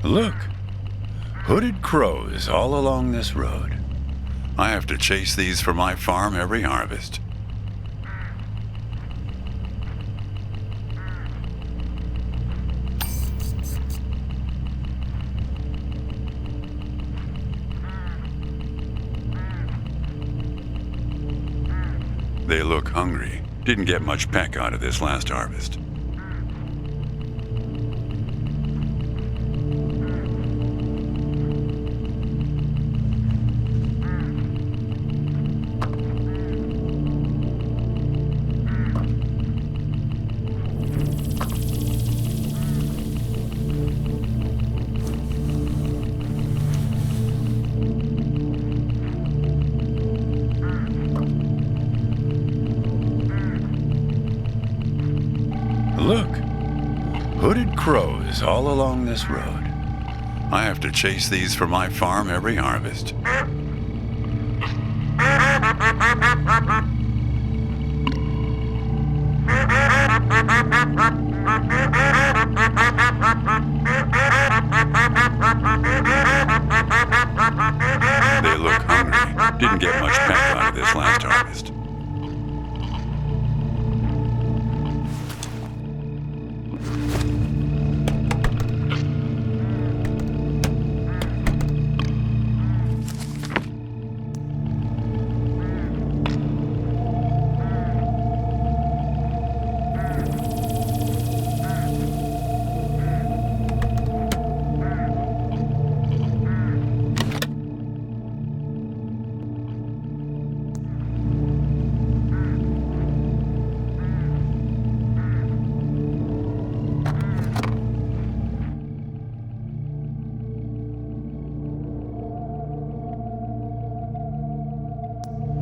Look, hooded crows all along this road. I have to chase these for my farm every harvest. They look hungry. Didn't get much peck out of this last harvest. Look, hooded crows all along this road. I have to chase these for my farm every harvest. They look hungry. Didn't get much peck out of this last harvest.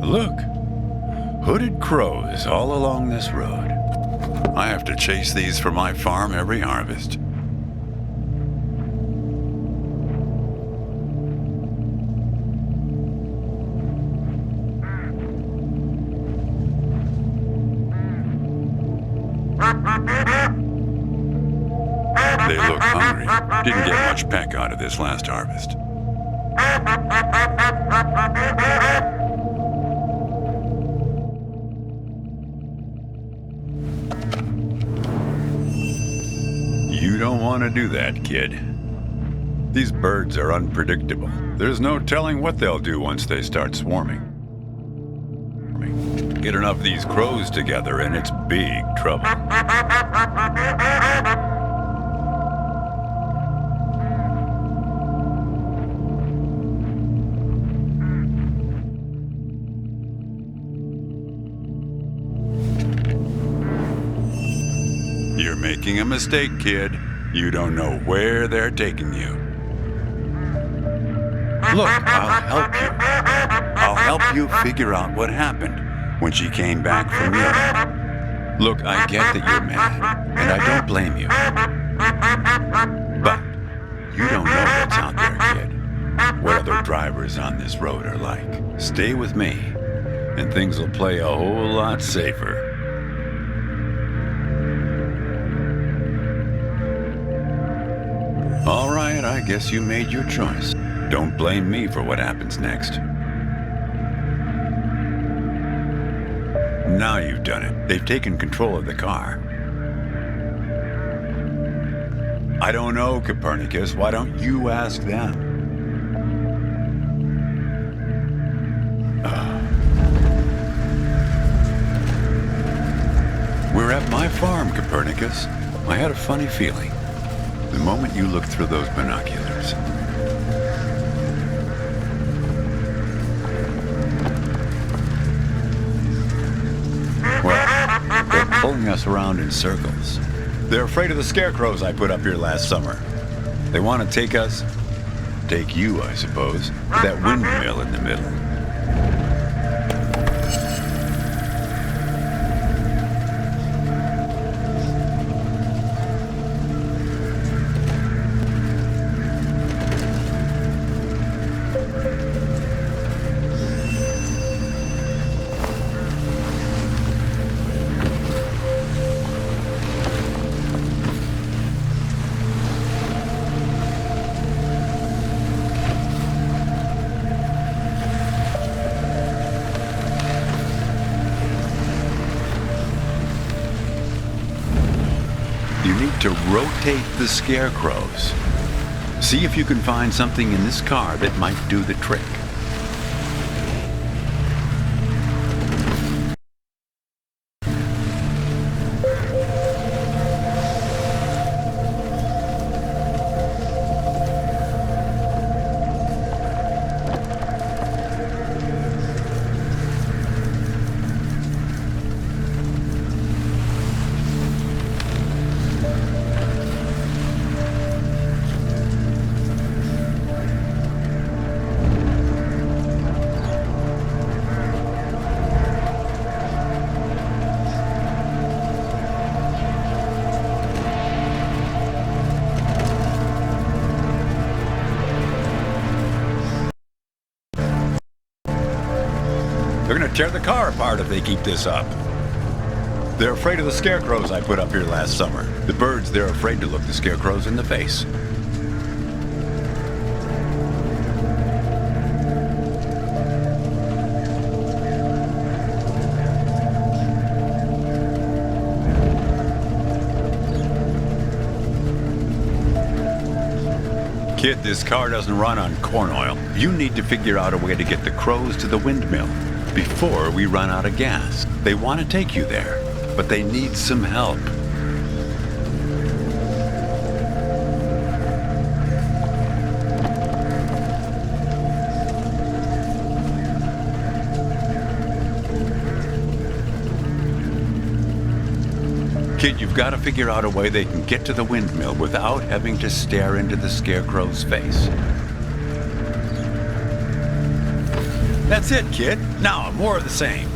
Look, hooded crows all along this road. I have to chase these for my farm every harvest. They look hungry. Didn't get much peck out of this last harvest. You don't want to do that, kid. These birds are unpredictable. There's no telling what they'll do once they start swarming. Get enough of these crows together and it's big trouble. You're making a mistake, kid. You don't know where they're taking you. Look, I'll help you. I'll help you figure out what happened when she came back from Europe. Look, I get that you're mad, and I don't blame you. But you don't know what's out there, kid. What other drivers on this road are like. Stay with me, and things will play a whole lot safer. All right, I guess you made your choice. Don't blame me for what happens next. Now you've done it. They've taken control of the car. I don't know, Copernicus. Why don't you ask them? We're at my farm, Copernicus. I had a funny feeling the moment you looked through those binoculars. Well, they're pulling us around in circles. They're afraid of the scarecrows I put up here last summer. They want to take you, I suppose, to that windmill in the middle. rotate the scarecrows. See if you can find something in this car that might do the trick. They're gonna tear the car apart if they keep this up. They're afraid of the scarecrows I put up here last summer. The birds, they're afraid to look the scarecrows in the face. Kid, this car doesn't run on corn oil. You need to figure out a way to get the crows to the windmill before we run out of gas. They want to take you there, but they need some help. Kid, you've got to figure out a way they can get to the windmill without having to stare into the scarecrow's face. That's it, kid. Now, more of the same.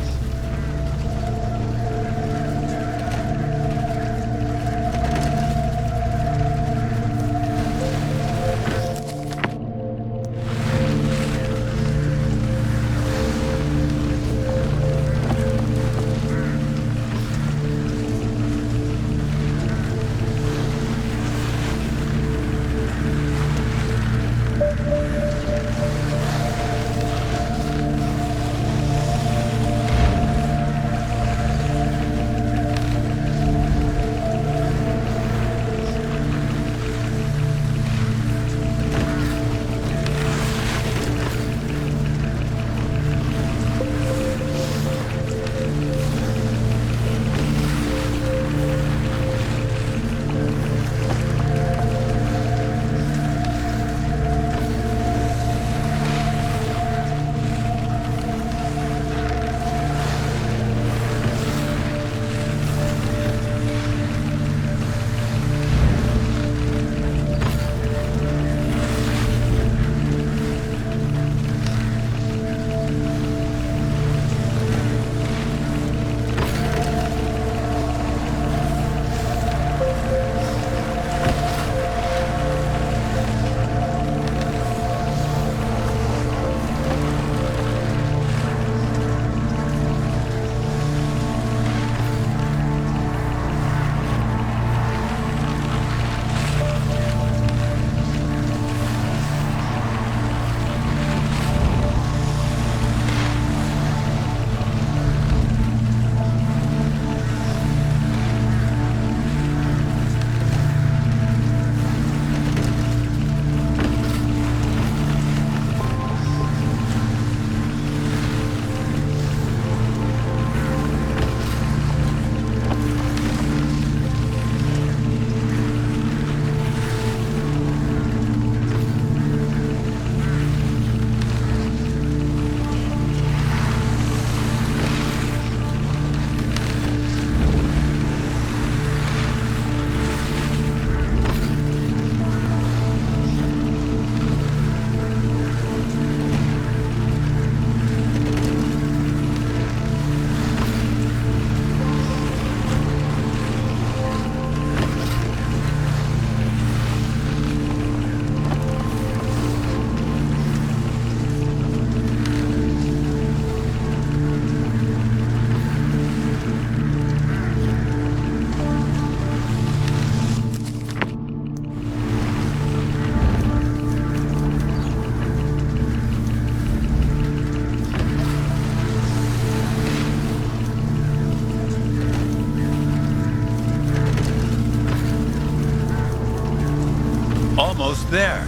there.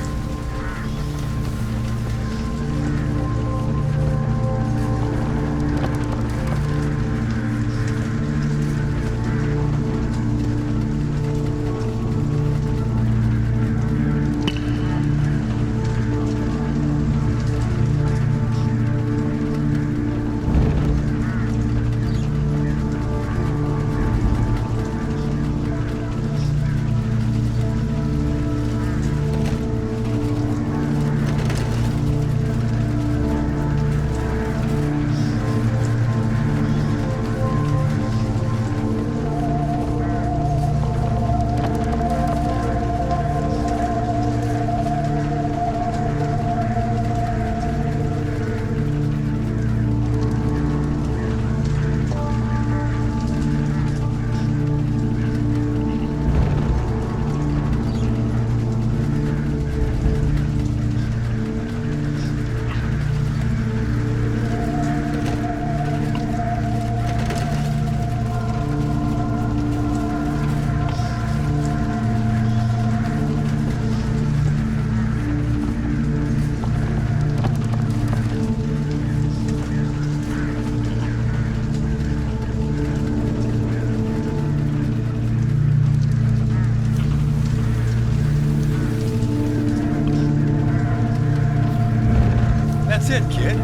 That's it, kid.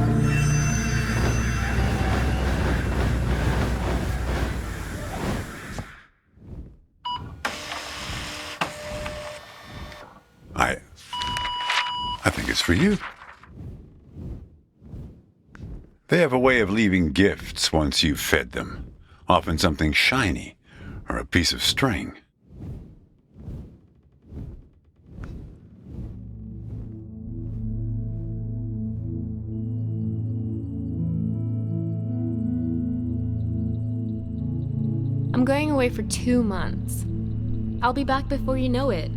I think it's for you. They have a way of leaving gifts once you've fed them. Often something shiny or a piece of string. I'm going away for 2 months. I'll be back before you know it.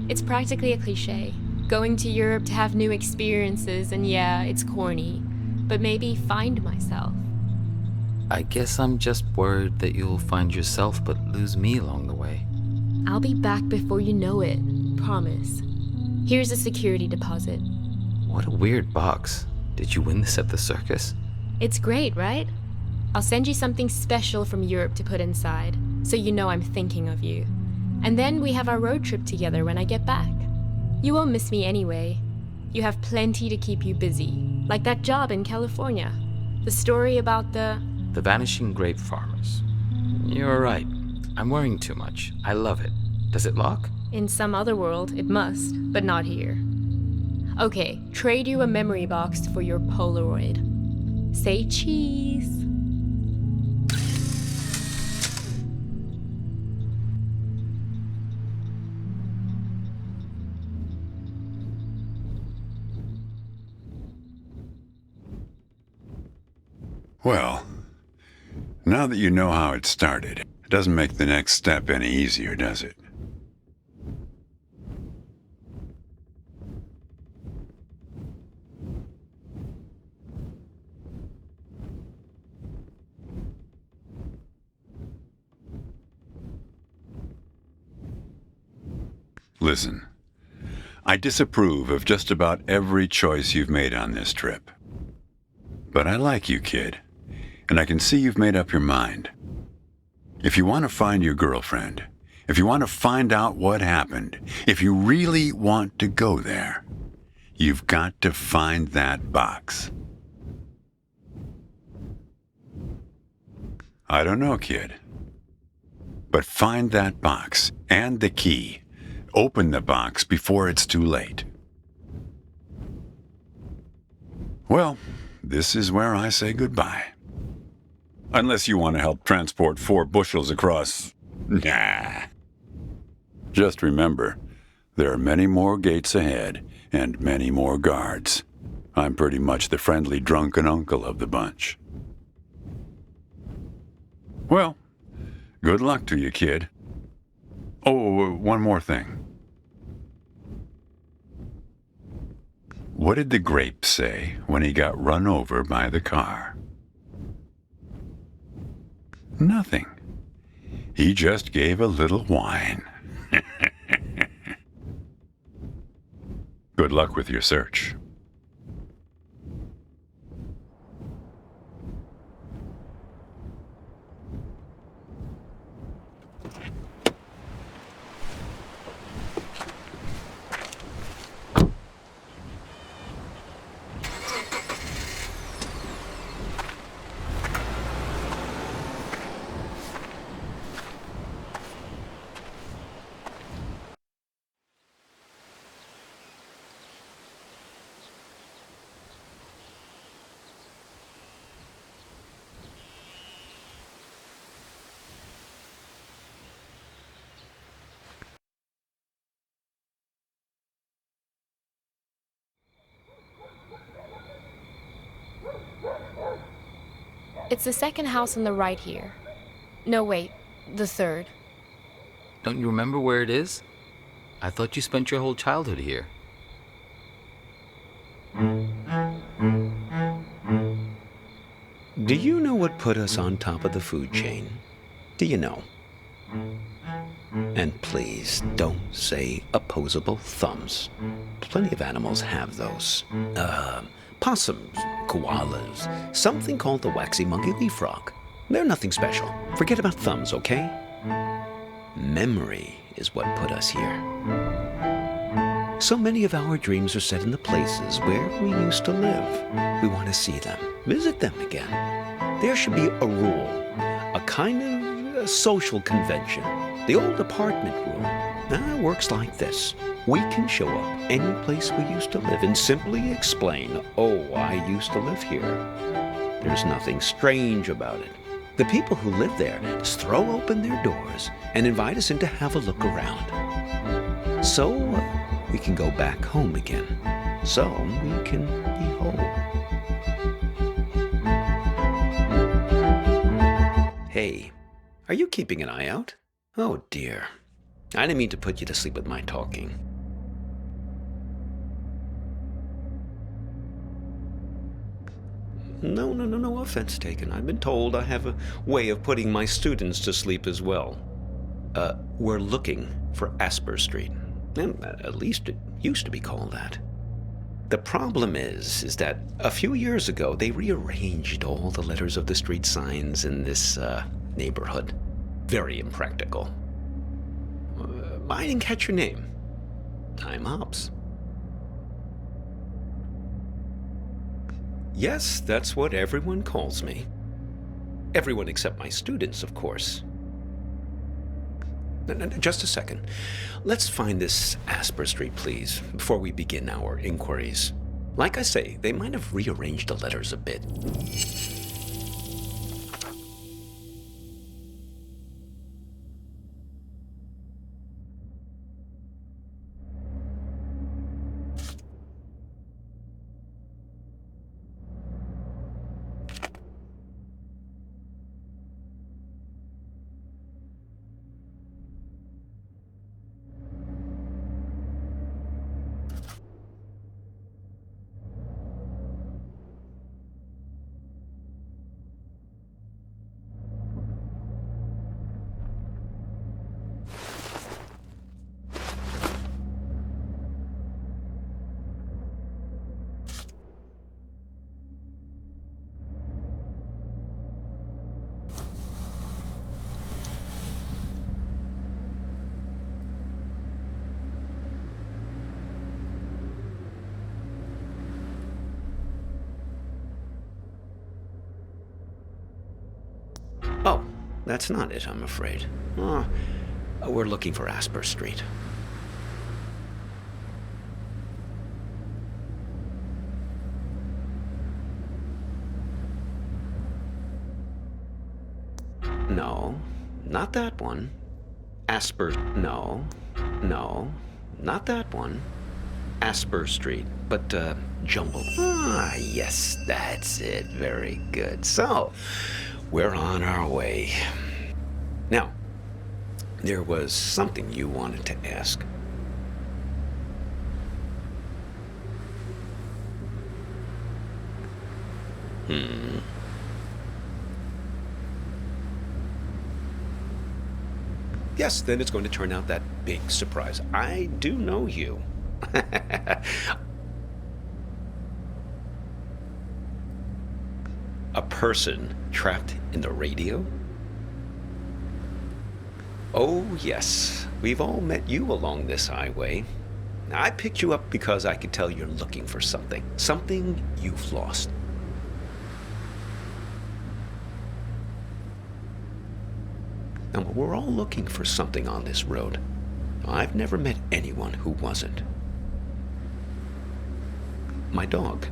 It's practically a cliche. Going to Europe to have new experiences, and yeah, it's corny, but maybe find myself. I guess I'm just worried that you'll find yourself but lose me along the way. I'll be back before you know it. Promise. Here's a security deposit. What a weird box. Did you win this at the circus? It's great, right? I'll send you something special from Europe to put inside, so you know I'm thinking of you. And then we have our road trip together when I get back. You won't miss me anyway. You have plenty to keep you busy, like that job in California. The story about the vanishing grape farmers. You're right. I'm worrying too much. I love it. Does it lock? In some other world, it must, but not here. Okay, trade you a memory box for your Polaroid. Say cheese. Well, now that you know how it started, it doesn't make the next step any easier, does it? Listen, I disapprove of just about every choice you've made on this trip. But I like you, kid, and I can see you've made up your mind. If you want to find your girlfriend, if you want to find out what happened, if you really want to go there, you've got to find that box. I don't know, kid, but find that box and the key. Open the box before it's too late. Well, this is where I say goodbye. Unless you want to help transport 4 bushels across. Nah. Just remember, there are many more gates ahead and many more guards. I'm pretty much the friendly drunken uncle of the bunch. Well, good luck to you, kid. Oh, one more thing. What did the grape say when he got run over by the car? Nothing. He just gave a little whine. Good luck with your search. It's the second house on the right here. No, wait, the third. Don't you remember where it is? I thought you spent your whole childhood here. Do you know what put us on top of the food chain? Do you know? And please don't say opposable thumbs. Plenty of animals have those. Possums, koalas, something called the waxy monkey leaf frog. They're nothing special. Forget about thumbs, okay? Memory is what put us here. So many of our dreams are set in the places where we used to live. We want to see them, visit them again. There should be a rule, a kind of a social convention. The old apartment rule works like this. We can show up any place we used to live and simply explain, oh, I used to live here. There's nothing strange about it. The people who live there just throw open their doors and invite us in to have a look around. So we can go back home again. So we can be whole. Hey, are you keeping an eye out? Oh dear. I didn't mean to put you to sleep with my talking. No offense taken. I've been told I have a way of putting my students to sleep as well. We're looking for Asper Street. At least it used to be called that. The problem is that a few years ago they rearranged all the letters of the street signs in this neighborhood. Very impractical. I didn't catch your name. I'm Hobbs. Yes, that's what everyone calls me. Everyone except my students, of course. Just a second. Let's find this Asper Street, please, before we begin our inquiries. Like I say, they might have rearranged the letters a bit. Oh, that's not it, I'm afraid. We're looking for Asper Street. No, not that one. Asper, no, not that one. Asper Street, but jumbled. Yes, that's it. Very good. So, we're on our way. Now, there was something you wanted to ask. Yes, then it's going to turn out that big surprise. I do know you. A person trapped in the radio? Oh, yes. We've all met you along this highway. I picked you up because I could tell you're looking for something. Something you've lost. Now, we're all looking for something on this road. I've never met anyone who wasn't. My dog.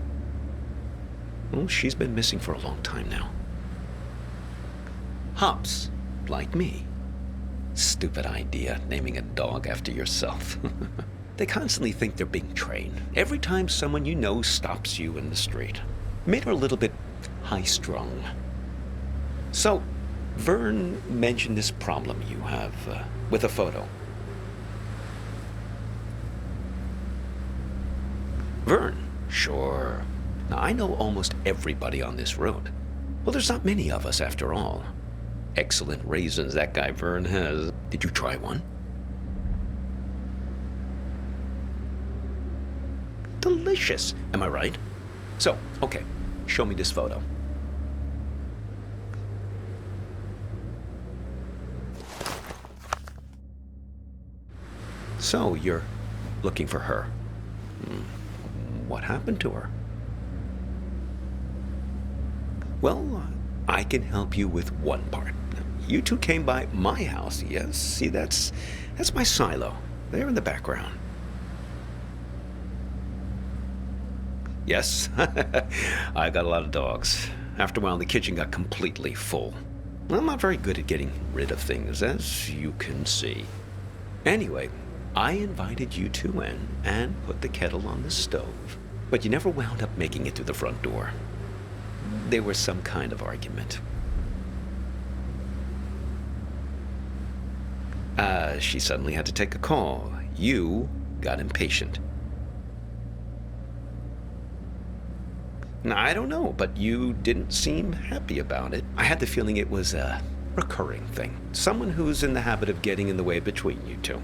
Well, she's been missing for a long time now. Hops, like me. Stupid idea, naming a dog after yourself. They constantly think they're being trained. Every time someone you know stops you in the street. Made her a little bit high-strung. So, Vern mentioned this problem you have with a photo. Vern? Sure. Now, I know almost everybody on this road. Well, there's not many of us after all. Excellent raisins that guy Vern has. Did you try one? Delicious, am I right? So, okay, show me this photo. So, you're looking for her. What happened to her? Well, I can help you with one part. You two came by my house, yes? See, that's my silo. There in the background. Yes, I got a lot of dogs. After a while, the kitchen got completely full. I'm not very good at getting rid of things, as you can see. Anyway, I invited you two in and put the kettle on the stove. But you never wound up making it through the front door. There was some kind of argument. She suddenly had to take a call. You got impatient. Now, I don't know, but you didn't seem happy about it. I had the feeling it was a recurring thing. Someone who's in the habit of getting in the way between you two.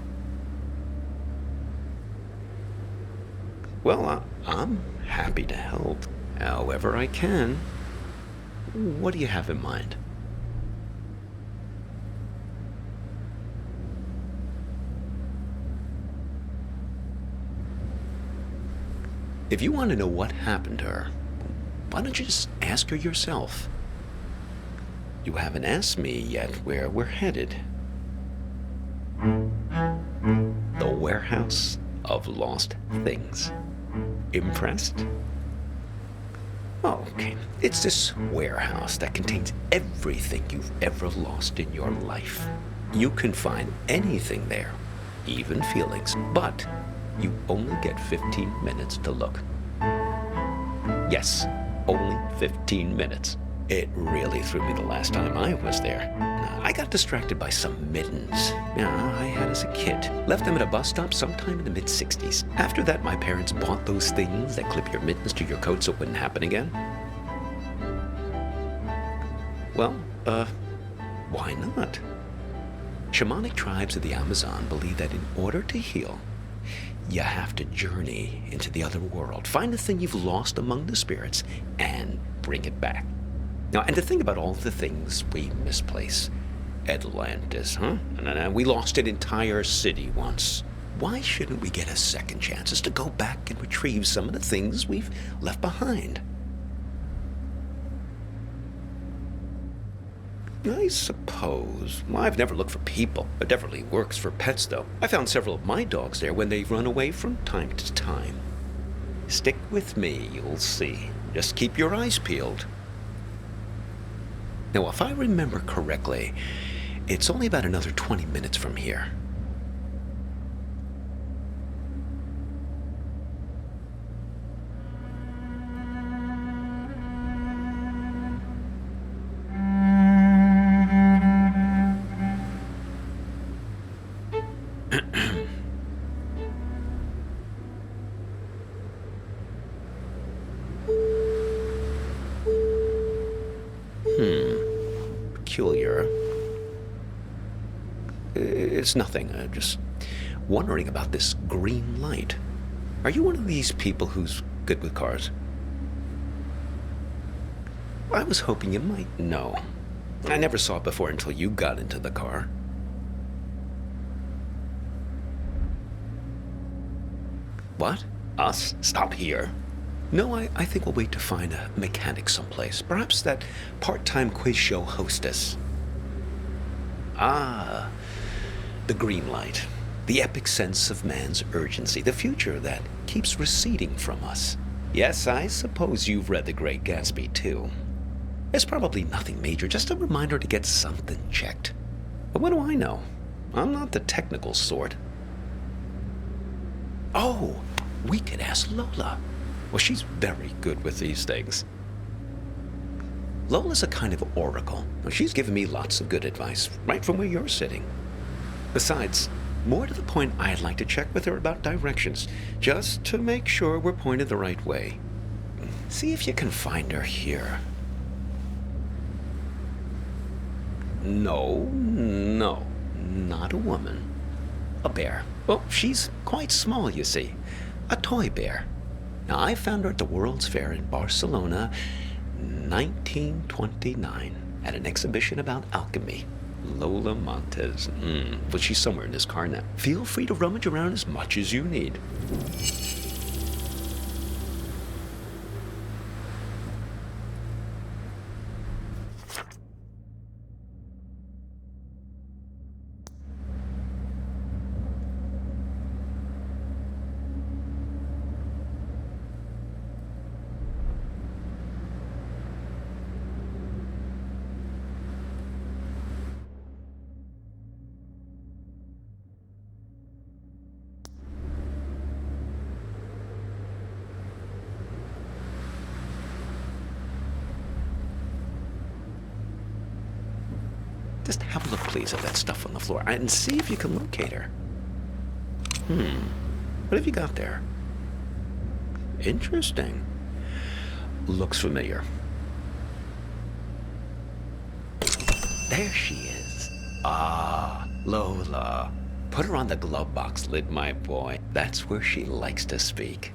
Well, I'm happy to help, however I can. What do you have in mind? If you want to know what happened to her, why don't you just ask her yourself? You haven't asked me yet where we're headed. The warehouse of lost things. Impressed? Oh, okay. It's this warehouse that contains everything you've ever lost in your life. You can find anything there, even feelings, but you only get 15 minutes to look. Yes, only 15 minutes. It really threw me the last time I was there. I got distracted by some mittens I had as a kid. Left them at a bus stop sometime in the mid-60s. After that, my parents bought those things that clip your mittens to your coat so it wouldn't happen again. Well, why not? Shamanic tribes of the Amazon believe that in order to heal, you have to journey into the other world, find the thing you've lost among the spirits, and bring it back. Now, and to think about all the things we misplace. Atlantis, huh? And we lost an entire city once. Why shouldn't we get a second chance to go back and retrieve some of the things we've left behind? I suppose. Well, I've never looked for people. It definitely works for pets, though. I found several of my dogs there when they run away from time to time. Stick with me, you'll see. Just keep your eyes peeled. Now, if I remember correctly, it's only about another 20 minutes from here. Peculiar. It's nothing. Just wondering about this green light. Are you one of these people who's good with cars? I was hoping you might know. I never saw it before until you got into the car. What? Us? Stop here? No, I think we'll wait to find a mechanic someplace. Perhaps that part-time quiz show hostess. Ah, the green light. The epic sense of man's urgency. The future that keeps receding from us. Yes, I suppose you've read The Great Gatsby, too. It's probably nothing major, just a reminder to get something checked. But what do I know? I'm not the technical sort. Oh, we could ask Lola. Well, she's very good with these things. Lola's a kind of oracle. Well, she's given me lots of good advice, right from where you're sitting. Besides, more to the point, I'd like to check with her about directions, just to make sure we're pointed the right way. See if you can find her here. No, not a woman. A bear. Well, she's quite small, you see. A toy bear. Now, I found her at the World's Fair in Barcelona, 1929, at an exhibition about alchemy. Lola Montez. Well, she's somewhere in this car now. Feel free to rummage around as much as you need. Just have a look, please, at that stuff on the floor and see if you can locate her. What have you got there? Interesting. Looks familiar. There she is. Ah, Lola. Put her on the glove box lid, my boy. That's where she likes to speak.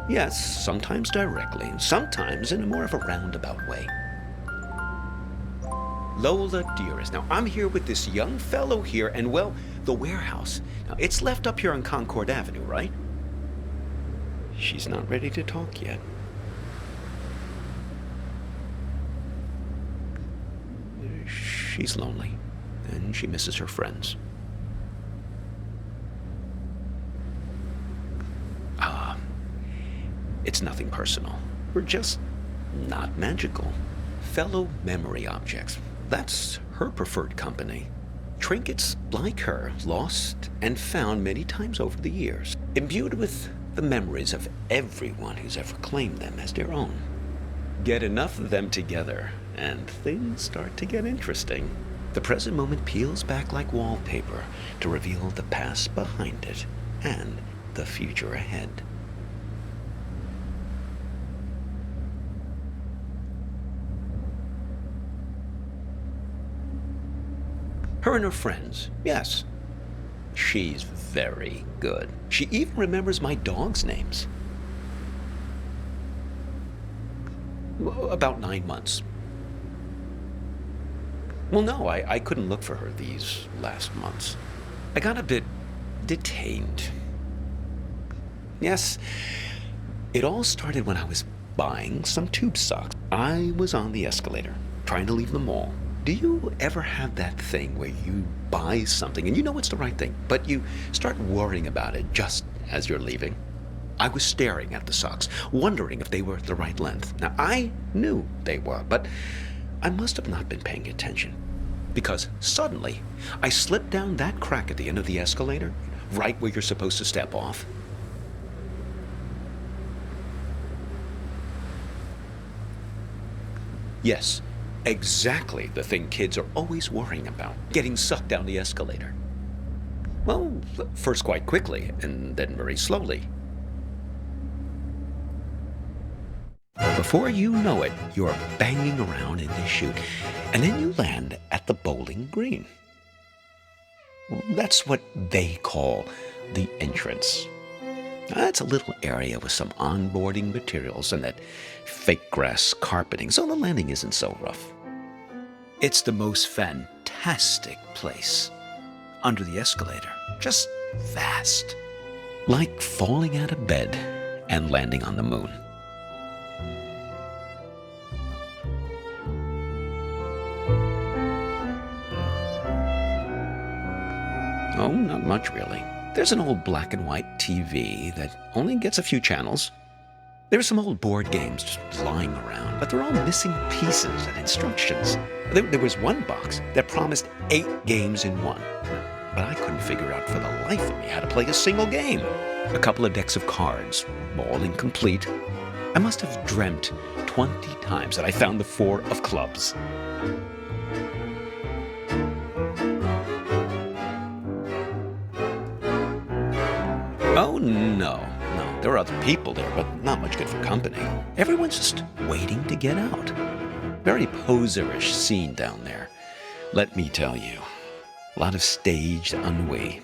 Yes, sometimes directly, sometimes in a more of a roundabout way. Lola, dearest, now I'm here with this young fellow here, and well, the warehouse. Now, it's left up here on Concord Avenue, right? She's not ready to talk yet. She's lonely, and she misses her friends. It's nothing personal. We're just not magical. Fellow memory objects. That's her preferred company. Trinkets like her, lost and found many times over the years, imbued with the memories of everyone who's ever claimed them as their own. Get enough of them together, and things start to get interesting. The present moment peels back like wallpaper to reveal the past behind it and the future ahead. Her and her friends, yes. She's very good. She even remembers my dog's names. About 9 months. Well, no, I couldn't look for her these last months. I got a bit detained. Yes, it all started when I was buying some tube socks. I was on the escalator, trying to leave the mall. Do you ever have that thing where you buy something and you know it's the right thing, but you start worrying about it just as you're leaving? I was staring at the socks, wondering if they were the right length. Now, I knew they were, but I must have not been paying attention. Because suddenly, I slipped down that crack at the end of the escalator, right where you're supposed to step off. Yes, Exactly the thing kids are always worrying about, getting sucked down the escalator. Well, first quite quickly, and then very slowly. Before you know it, you're banging around in this chute, and then you land at the bowling green. That's what they call the entrance. That's a little area with some onboarding materials and that fake grass carpeting, so the landing isn't so rough. It's the most fantastic place. Under the escalator, just vast. Like falling out of bed and landing on the moon. Oh, not much really. There's an old black and white TV that only gets a few channels. There's some old board games just lying around, but they're all missing pieces and instructions. There was one box that promised 8 games in one, but I couldn't figure out for the life of me how to play a single game. A couple of decks of cards, all incomplete. I must have dreamt 20 times that I found the 4 of clubs. Oh, no. There are other people there, but not much good for company. Everyone's just waiting to get out. Very poserish scene down there. Let me tell you. A lot of staged ennui.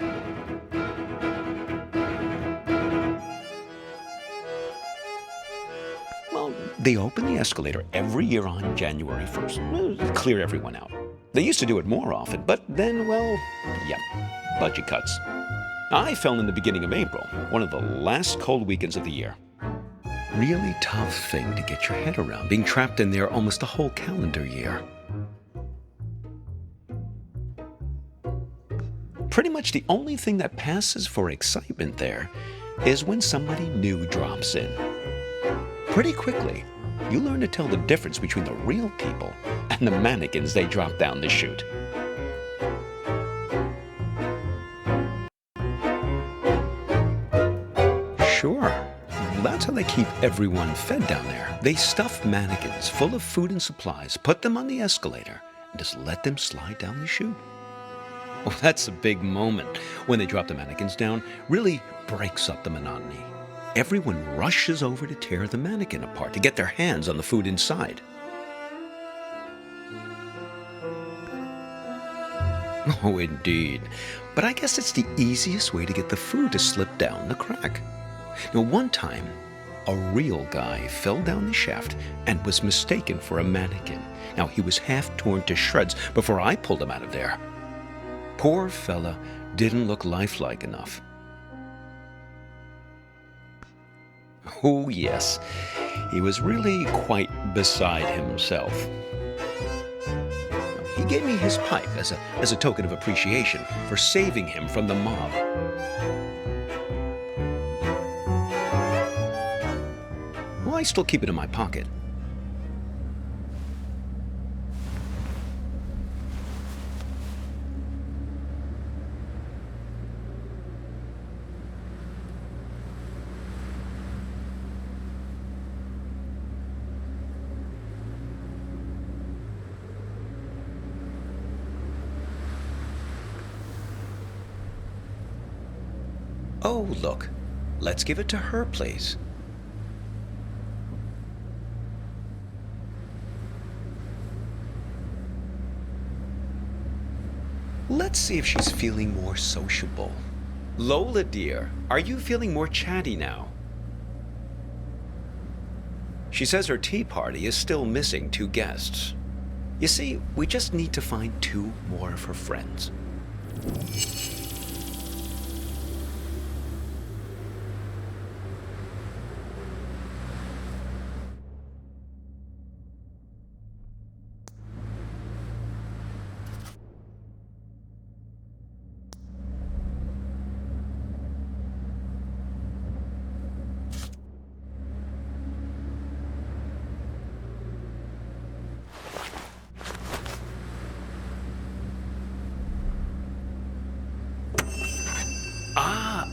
Well, they open the escalator every year on January 1st. To clear everyone out. They used to do it more often, but then, well, yep, budget cuts. I fell in the beginning of April, one of the last cold weekends of the year. Really tough thing to get your head around, being trapped in there almost a whole calendar year. Pretty much the only thing that passes for excitement there is when somebody new drops in. Pretty quickly, you learn to tell the difference between the real people and the mannequins they drop down the chute. Sure. That's how they keep everyone fed down there. They stuff mannequins full of food and supplies, put them on the escalator, and just let them slide down the chute. Well, that's a big moment. When they drop the mannequins down, really breaks up the monotony. Everyone rushes over to tear the mannequin apart to get their hands on the food inside. Oh, indeed. But I guess it's the easiest way to get the food to slip down the crack. One time, a real guy fell down the shaft and was mistaken for a mannequin. He was half torn to shreds before I pulled him out of there. Poor fella didn't look lifelike enough. Oh, yes, he was really quite beside himself. He gave me his pipe as a token of appreciation for saving him from the mob. Well, I still keep it in my pocket. Oh, look. Let's give it to her place. Let's see if she's feeling more sociable. Lola, dear, are you feeling more chatty now? She says her tea party is still missing 2 guests. You see, we just need to find 2 more of her friends.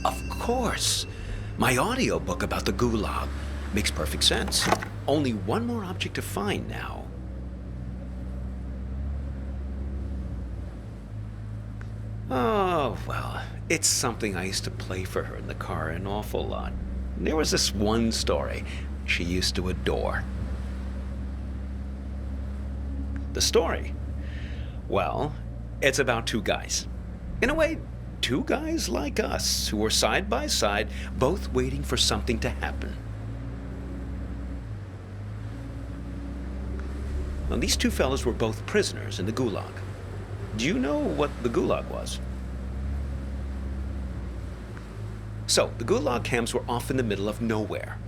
Of course. My audiobook about the Gulag makes perfect sense. Only one more object to find now. Oh, well, it's something I used to play for her in the car an awful lot. There was this one story she used to adore. The story? Well, it's about two guys. In a way, two guys like us who were side by side, both waiting for something to happen. Now, these two fellas were both prisoners in the Gulag. Do you know what the Gulag was? So, the Gulag camps were off in the middle of nowhere.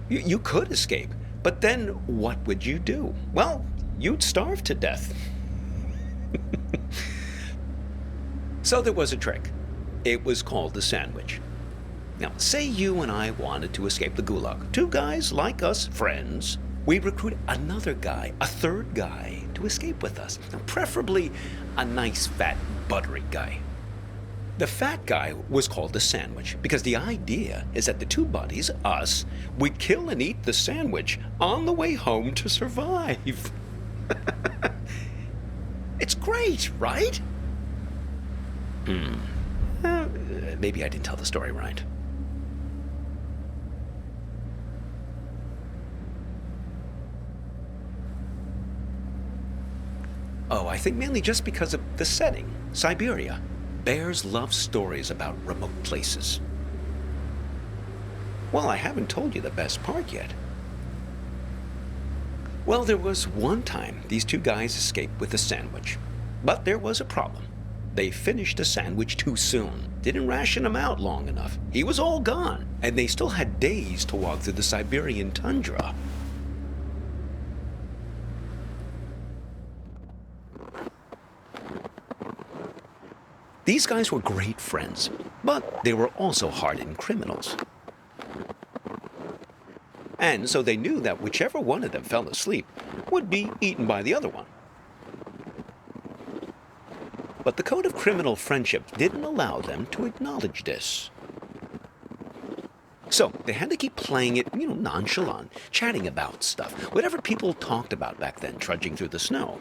You could escape, but then what would you do? Well, you'd starve to death. So there was a trick. It was called the sandwich. Now, say you and I wanted to escape the Gulag. Two guys like us, friends. We'd recruit another guy, a third guy, to escape with us. Now, preferably a nice, fat, buttery guy. The fat guy was called the sandwich because the idea is that the two buddies, us, we'd kill and eat the sandwich on the way home to survive. It's great, right? Maybe I didn't tell the story right. Oh, I think mainly just because of the setting, Siberia. Bears love stories about remote places. Well, I haven't told you the best part yet. Well, there was one time these two guys escaped with a sandwich. But there was a problem. They finished the sandwich too soon. Didn't ration him out long enough. He was all gone, and they still had days to walk through the Siberian tundra. These guys were great friends, but they were also hardened criminals. And so they knew that whichever one of them fell asleep would be eaten by the other one. But the code of criminal friendship didn't allow them to acknowledge this. So they had to keep playing it, nonchalant, chatting about stuff, whatever people talked about back then, trudging through the snow.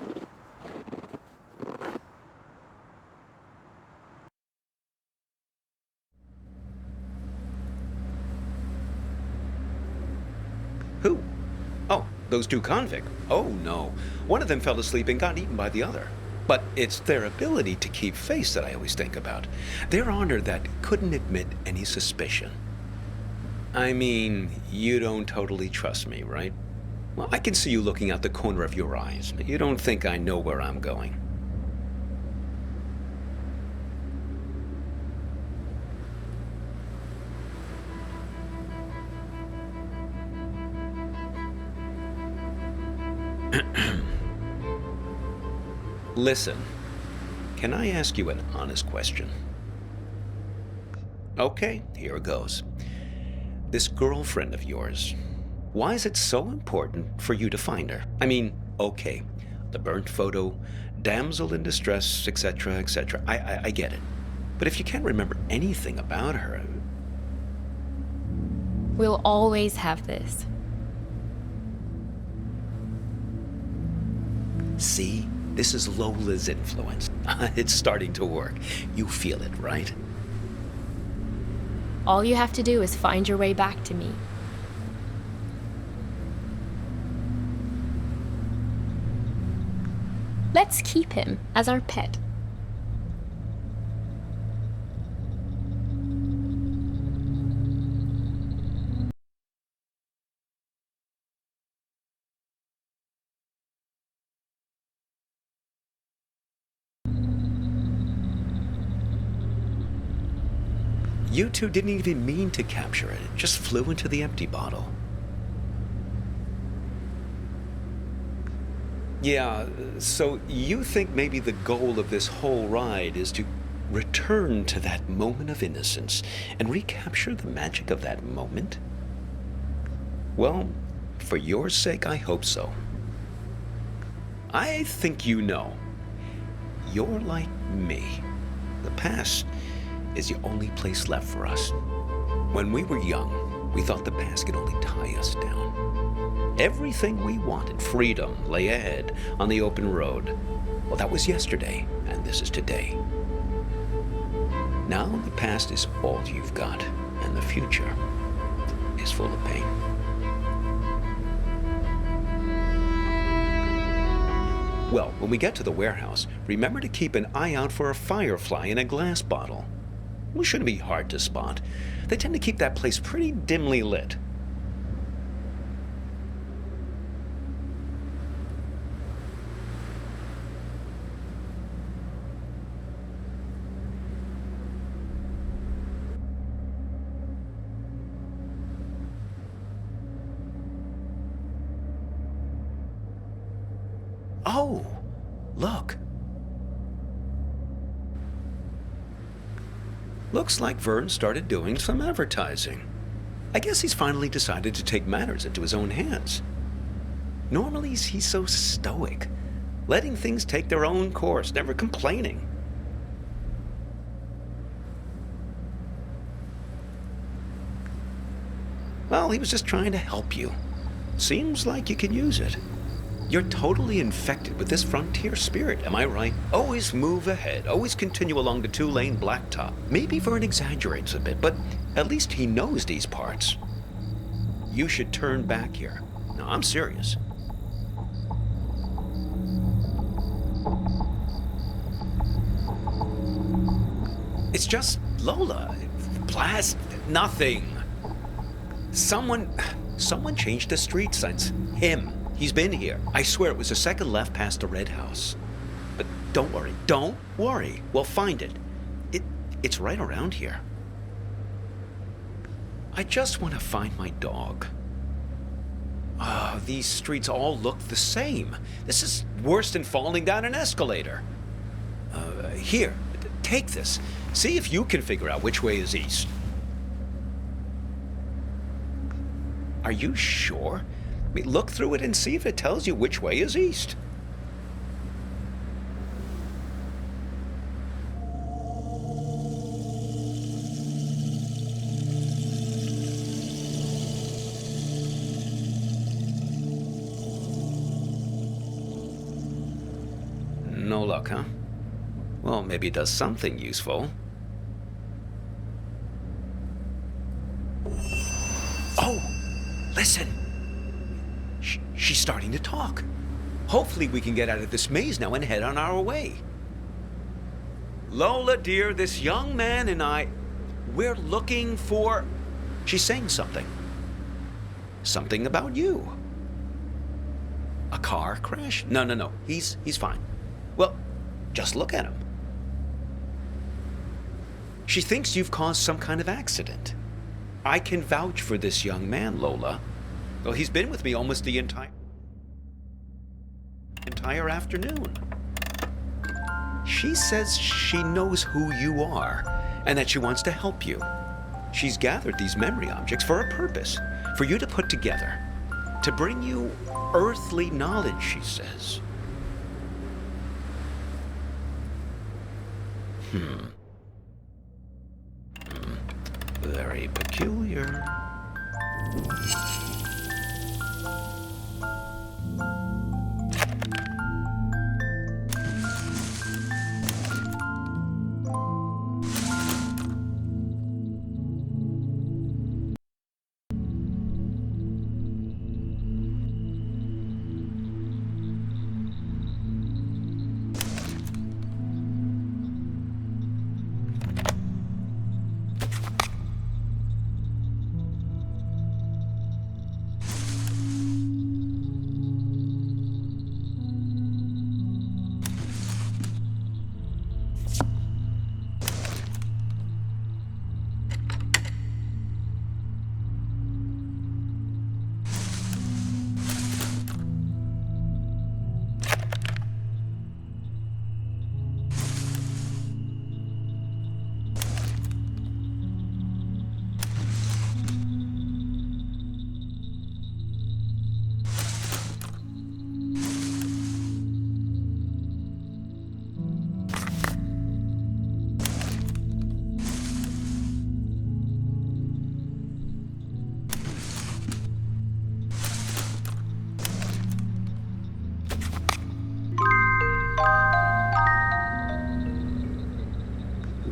Who? Oh, those two convicts. Oh, no. One of them fell asleep and got eaten by the other. But it's their ability to keep face that I always think about. Their honor that couldn't admit any suspicion. I mean, you don't totally trust me, right? Well, I can see you looking out the corner of your eyes. You don't think I know where I'm going. Listen, can I ask you an honest question? Okay, here goes. This girlfriend of yours, why is it so important for you to find her? I mean, okay, the burnt photo, damsel in distress, etc., etc. I get it. But if you can't remember anything about her... We'll always have this. See? This is Lola's influence. It's starting to work. You feel it, right? All you have to do is find your way back to me. Let's keep him as our pet. You two didn't even mean to capture it. It just flew into the empty bottle. Yeah, so you think maybe the goal of this whole ride is to return to that moment of innocence and recapture the magic of that moment? Well, for your sake, I hope so. I think you know. You're like me. The past is the only place left for us. When we were young, we thought the past could only tie us down. Everything we wanted, freedom, lay ahead on the open road. Well, that was yesterday, and this is today. Now the past is all you've got, and the future is full of pain. Well, when we get to the warehouse, remember to keep an eye out for a firefly in a glass bottle. It shouldn't be hard to spot. They tend to keep that place pretty dimly lit. Oh, look. Looks like Vern started doing some advertising. I guess he's finally decided to take matters into his own hands. Normally, he's so stoic, letting things take their own course, never complaining. Well, he was just trying to help you. Seems like you can use it. You're totally infected with this frontier spirit, am I right? Always move ahead, always continue along the two-lane blacktop. Maybe Vern exaggerates a bit, but at least he knows these parts. You should turn back here. No, I'm serious. It's just Lola. Blast nothing. Someone changed the street signs. Him. He's been here. I swear it was the second left past the red house. But don't worry. We'll find it. It's right around here. I just want to find my dog. These streets all look the same. This is worse than falling down an escalator. Here, take this. See if you can figure out which way is east. Are you sure? I mean, look through it and see if it tells you which way is east. No luck, huh? Well, maybe it does something useful. Oh! Listen! She's starting to talk. Hopefully we can get out of this maze now and head on our way. Lola, dear, this young man and I, we're looking for... She's saying something. Something about you. A car crash? No. He's fine. Well, just look at him. She thinks you've caused some kind of accident. I can vouch for this young man, Lola. Well, he's been with me almost the entire afternoon. She says she knows who you are and that she wants to help you. She's gathered these memory objects for a purpose, for you to put together, to bring you earthly knowledge, she says. Very peculiar.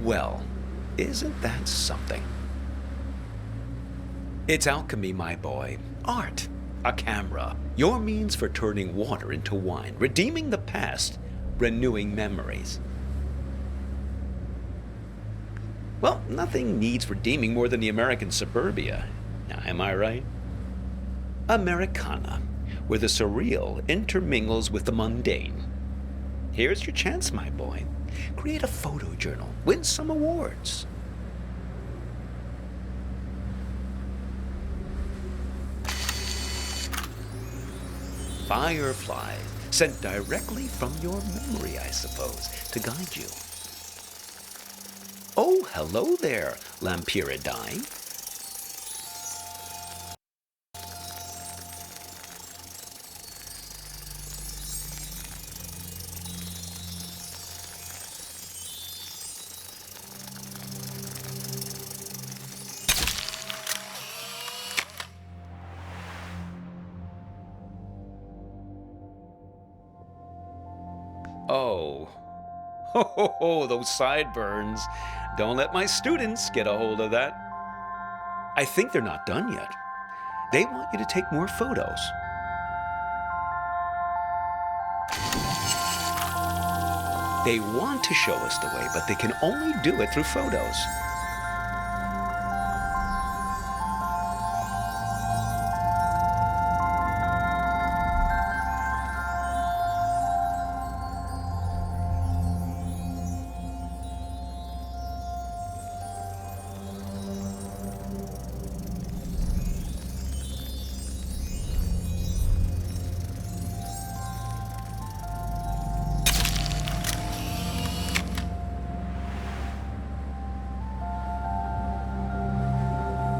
Well, Isn't that something? It's alchemy, my boy. Art. A camera. Your means for turning water into wine, redeeming the past, renewing memories. Well, nothing needs redeeming more than the American suburbia. Now, am I right? Americana, where the surreal intermingles with the mundane. Here's your chance, my boy. Create a photo journal. Win some awards. Fireflies, sent directly from your memory, I suppose, to guide you. Oh, hello there, Lampiridine. Oh. Ho, ho, ho, those sideburns. Don't let my students get a hold of that. I think they're not done yet. They want you to take more photos. They want to show us the way, but they can only do it through photos.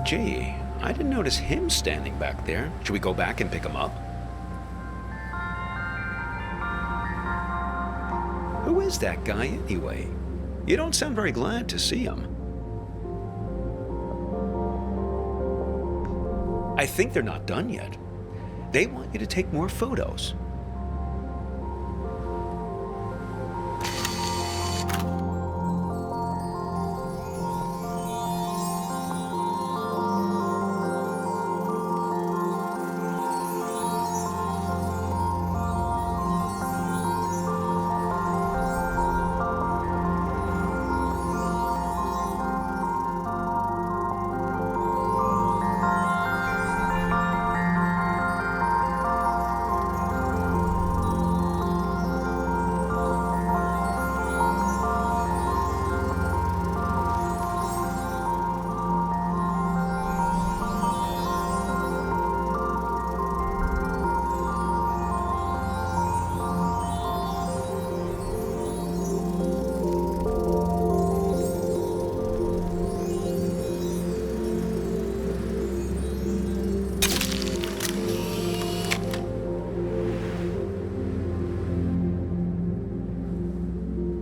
Gee, I didn't notice him standing back there. Should we go back and pick him up? Who is that guy anyway? You don't sound very glad to see him. I think they're not done yet. They want you to take more photos.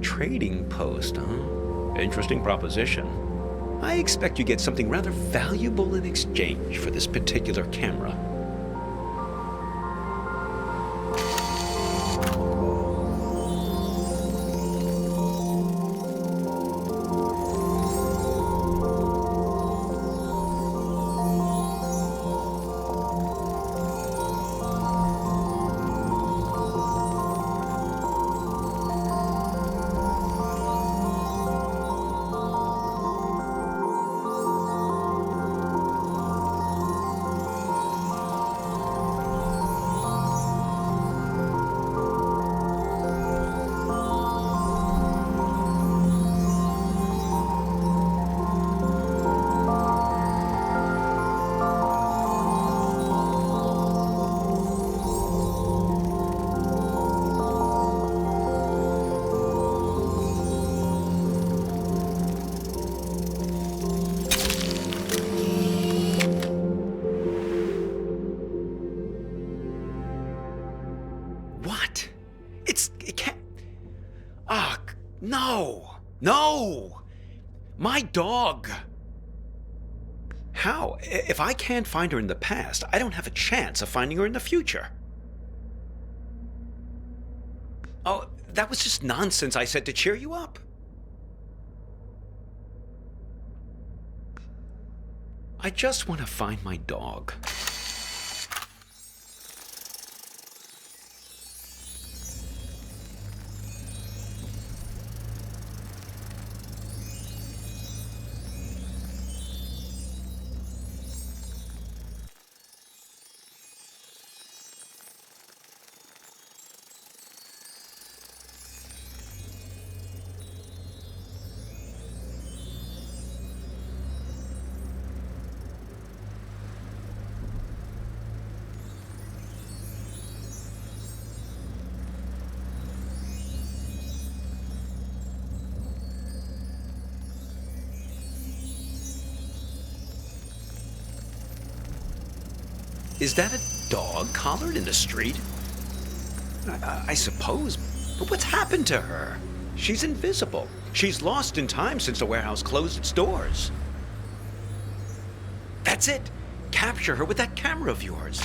Trading post, huh? Interesting proposition. I expect you get something rather valuable in exchange for this particular camera. What? It can't. Ah, no! No! My dog! How? If I can't find her in the past, I don't have a chance of finding her in the future. Oh, that was just nonsense I said to cheer you up. I just want to find my dog. Is that a dog collared in the street? I suppose, but what's happened to her? She's invisible. She's lost in time since the warehouse closed its doors. That's it. Capture her with that camera of yours.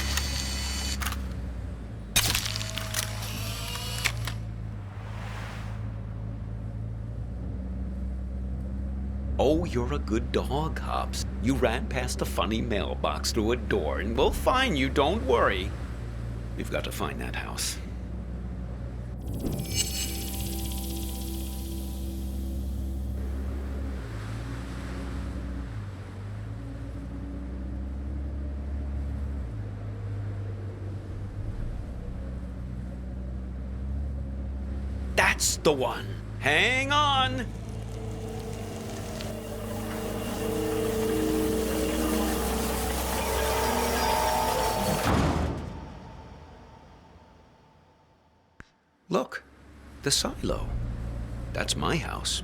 Oh, you're a good dog, Hobbs. You ran past the funny mailbox through a door, and we'll find you, don't worry. We've got to find that house. That's the one. Hang on. Look, the silo. That's my house.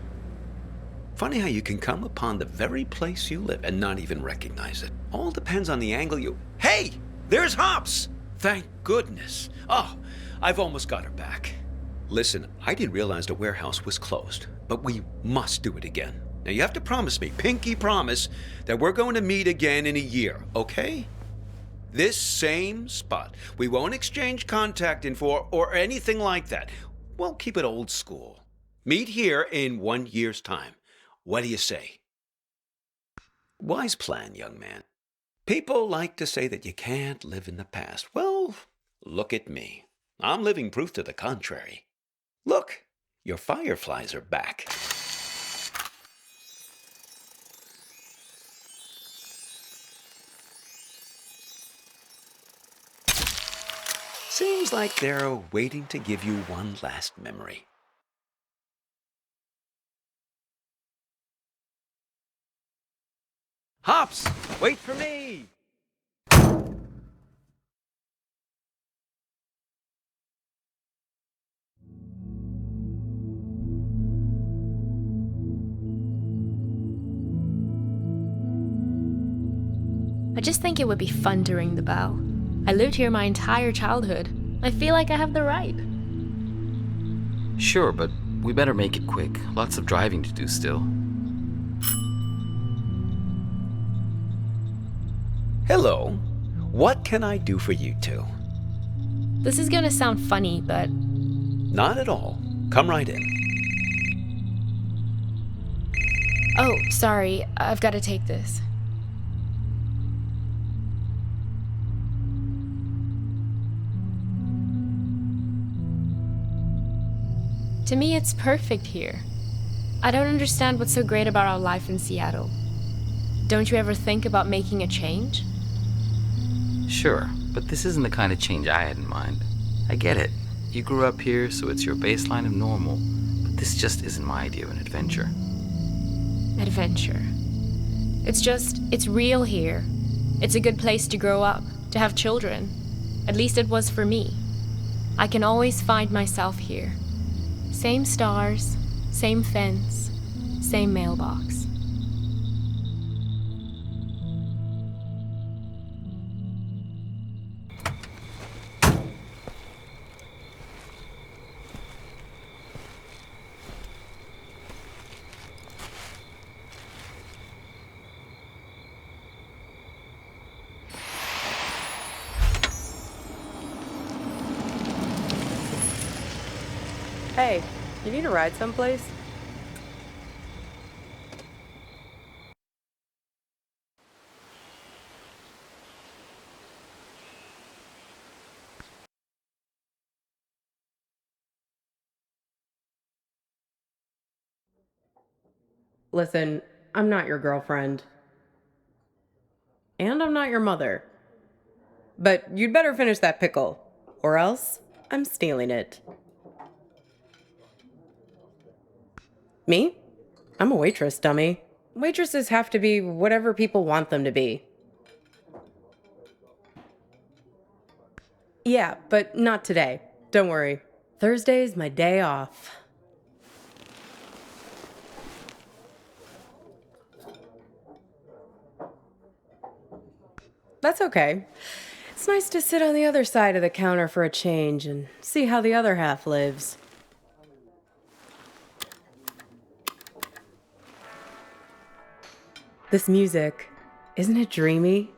Funny how you can come upon the very place you live and not even recognize it. All depends on the angle you... Hey! There's Hops! Thank goodness. Oh, I've almost got her back. Listen, I didn't realize the warehouse was closed, but we must do it again. Now you have to promise me, pinky promise, that we're going to meet again in a year, okay? This same spot. We won't exchange contact info or anything like that. We'll keep it old school. Meet here in 1 year's time. What do you say? Wise plan, young man. People like to say that you can't live in the past. Well, look at me. I'm living proof to the contrary. Look, your fireflies are back. Seems like they're waiting to give you one last memory. Hops, wait for me! I just think it would be fun to ring the bell. I lived here my entire childhood. I feel like I have the right. Sure, but we better make it quick. Lots of driving to do still. Hello. What can I do for you two? This is gonna sound funny, but Not at all. Come right in. oh, sorry, I've got to take this. To me, it's perfect here. I don't understand what's so great about our life in Seattle. Don't you ever think about making a change? Sure, but this isn't the kind of change I had in mind. I get it. You grew up here, so it's your baseline of normal. But this just isn't my idea of an adventure. Adventure. It's real here. It's a good place to grow up, to have children. At least it was for me. I can always find myself here. Same stars, same fence, same mailbox. Hey, you need a ride someplace? Listen, I'm not your girlfriend. And I'm not your mother. But you'd better finish that pickle, or else I'm stealing it. Me? I'm a waitress, dummy. Waitresses have to be whatever people want them to be. Yeah, but not today. Don't worry. Thursday's my day off. That's okay. It's nice to sit on the other side of the counter for a change and see how the other half lives. This music, isn't it dreamy?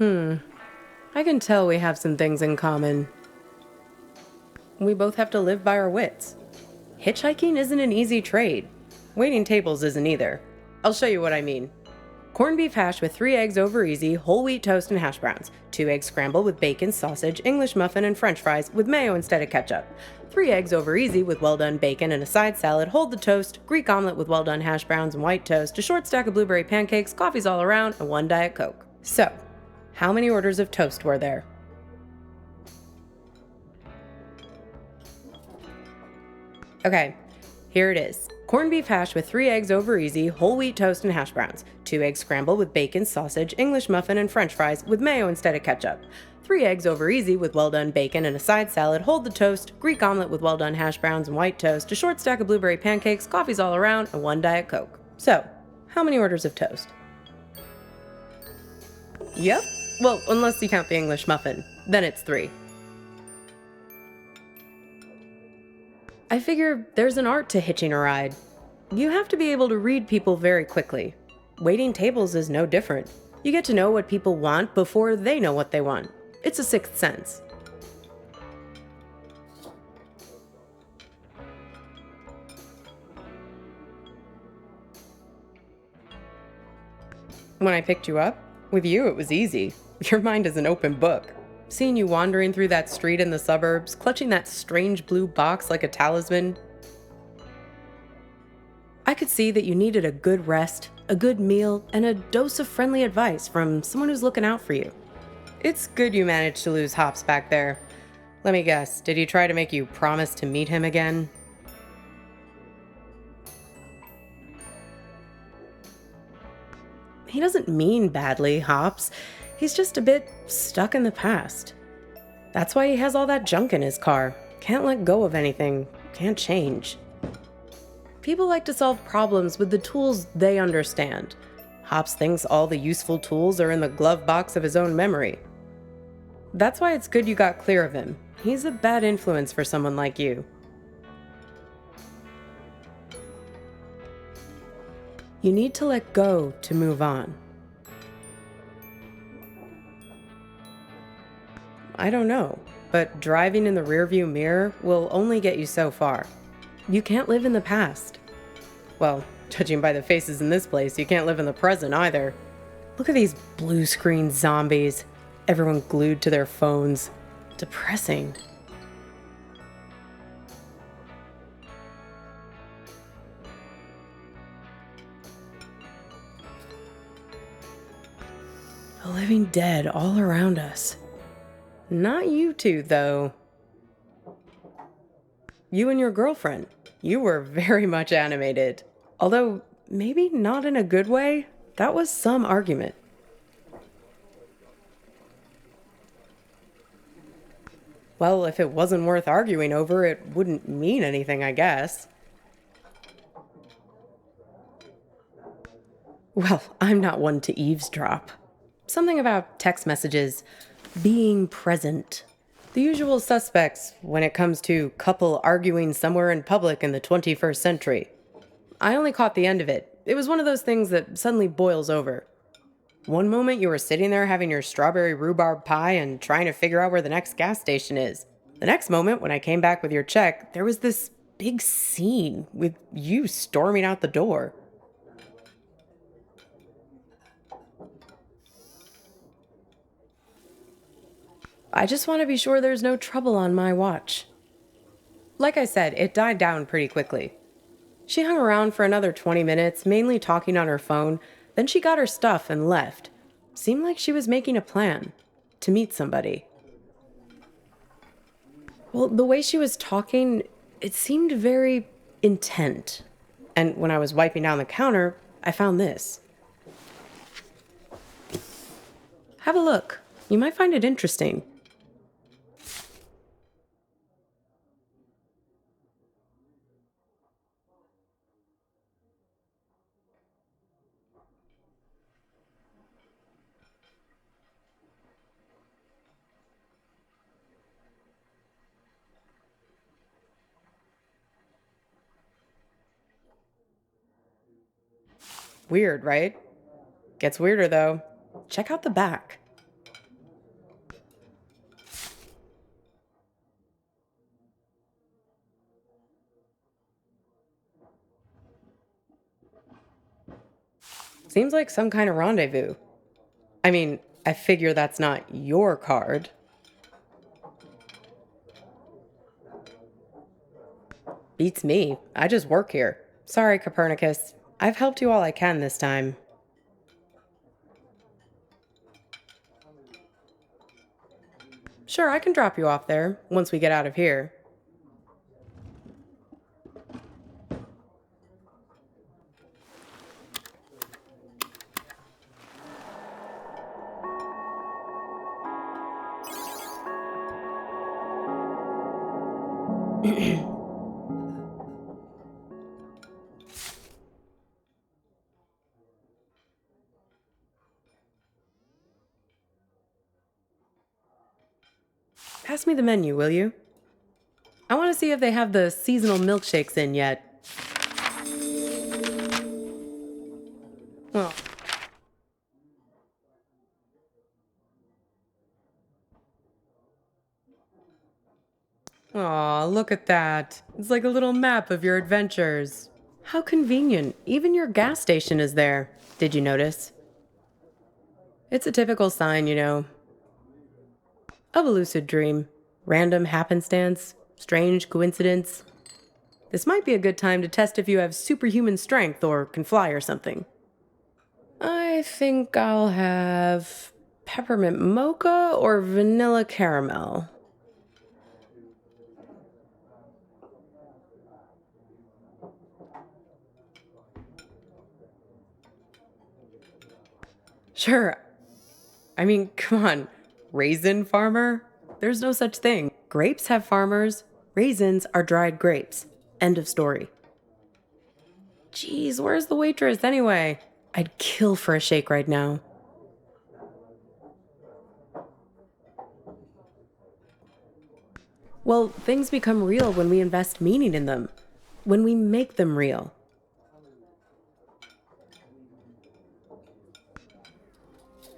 I can tell we have some things in common. We both have to live by our wits. Hitchhiking isn't an easy trade. Waiting tables isn't either. I'll show you what I mean. Corned beef hash with 3 eggs over easy, whole wheat toast and hash browns. 2 eggs scrambled with bacon, sausage, English muffin, and french fries with mayo instead of ketchup. 3 eggs over easy with well-done bacon and a side salad, hold the toast, Greek omelet with well-done hash browns and white toast, a short stack of blueberry pancakes, coffees all around, and 1 Diet Coke. So, how many orders of toast were there? Okay, here it is. Corned beef hash with 3 eggs over easy, whole wheat toast and hash browns. 2 eggs scrambled with bacon, sausage, English muffin, and french fries with mayo instead of ketchup. 3 eggs over easy with well-done bacon and a side salad, hold the toast, Greek omelet with well-done hash browns and white toast, a short stack of blueberry pancakes, coffees all around, and 1 Diet Coke. So, how many orders of toast? Yep. Well, unless you count the English muffin. Then it's 3. I figure there's an art to hitching a ride. You have to be able to read people very quickly. Waiting tables is no different. You get to know what people want before they know what they want. It's a sixth sense. When I picked you up, with you it was easy. Your mind is an open book. Seeing you wandering through that street in the suburbs, clutching that strange blue box like a talisman, I could see that you needed a good rest, a good meal, and a dose of friendly advice from someone who's looking out for you. It's good you managed to lose Hops back there. Let me guess, did he try to make you promise to meet him again? He doesn't mean badly, Hops. He's just a bit stuck in the past. That's why he has all that junk in his car. Can't let go of anything. Can't change. People like to solve problems with the tools they understand. Hops thinks all the useful tools are in the glove box of his own memory. That's why it's good you got clear of him. He's a bad influence for someone like you. You need to let go to move on. I don't know, but driving in the rearview mirror will only get you so far. You can't live in the past. Well, judging by the faces in this place, you can't live in the present either. Look at these blue screen zombies. Everyone glued to their phones. Depressing. The living dead all around us. Not you two, though. You and your girlfriend. You were very much animated. Although, maybe not in a good way. That was some argument. Well, if it wasn't worth arguing over, it wouldn't mean anything, I guess. Well, I'm not one to eavesdrop. Something about text messages, being present. The usual suspects when it comes to couple arguing somewhere in public in the 21st century. I only caught the end of it. It was one of those things that suddenly boils over. One moment you were sitting there having your strawberry rhubarb pie and trying to figure out where the next gas station is. The next moment, when I came back with your check, there was this big scene with you storming out the door. I just want to be sure there's no trouble on my watch. Like I said, it died down pretty quickly. She hung around for another 20 minutes, mainly talking on her phone, then she got her stuff and left. Seemed like she was making a plan to meet somebody. Well, the way she was talking, it seemed very intent. And when I was wiping down the counter, I found this. Have a look. You might find it interesting. Weird, right? Gets weirder, though. Check out the back. Seems like some kind of rendezvous. I mean, I figure that's not your card. Beats me. I just work here. Sorry, Copernicus. I've helped you all I can this time. Sure, I can drop you off there once we get out of here. Pass me the menu, will you? I want to see if they have the seasonal milkshakes in yet. Oh. Aw, look at that. It's like a little map of your adventures. How convenient. Even your gas station is there. Did you notice? It's a typical sign, you know, of a lucid dream. Random happenstance, strange coincidence. This might be a good time to test if you have superhuman strength or can fly or something. I think I'll have peppermint mocha or vanilla caramel. Sure. I mean, come on. Raisin farmer? There's no such thing. Grapes have farmers. Raisins are dried grapes. End of story. Jeez, where's the waitress anyway? I'd kill for a shake right now. Well, things become real when we invest meaning in them. When we make them real.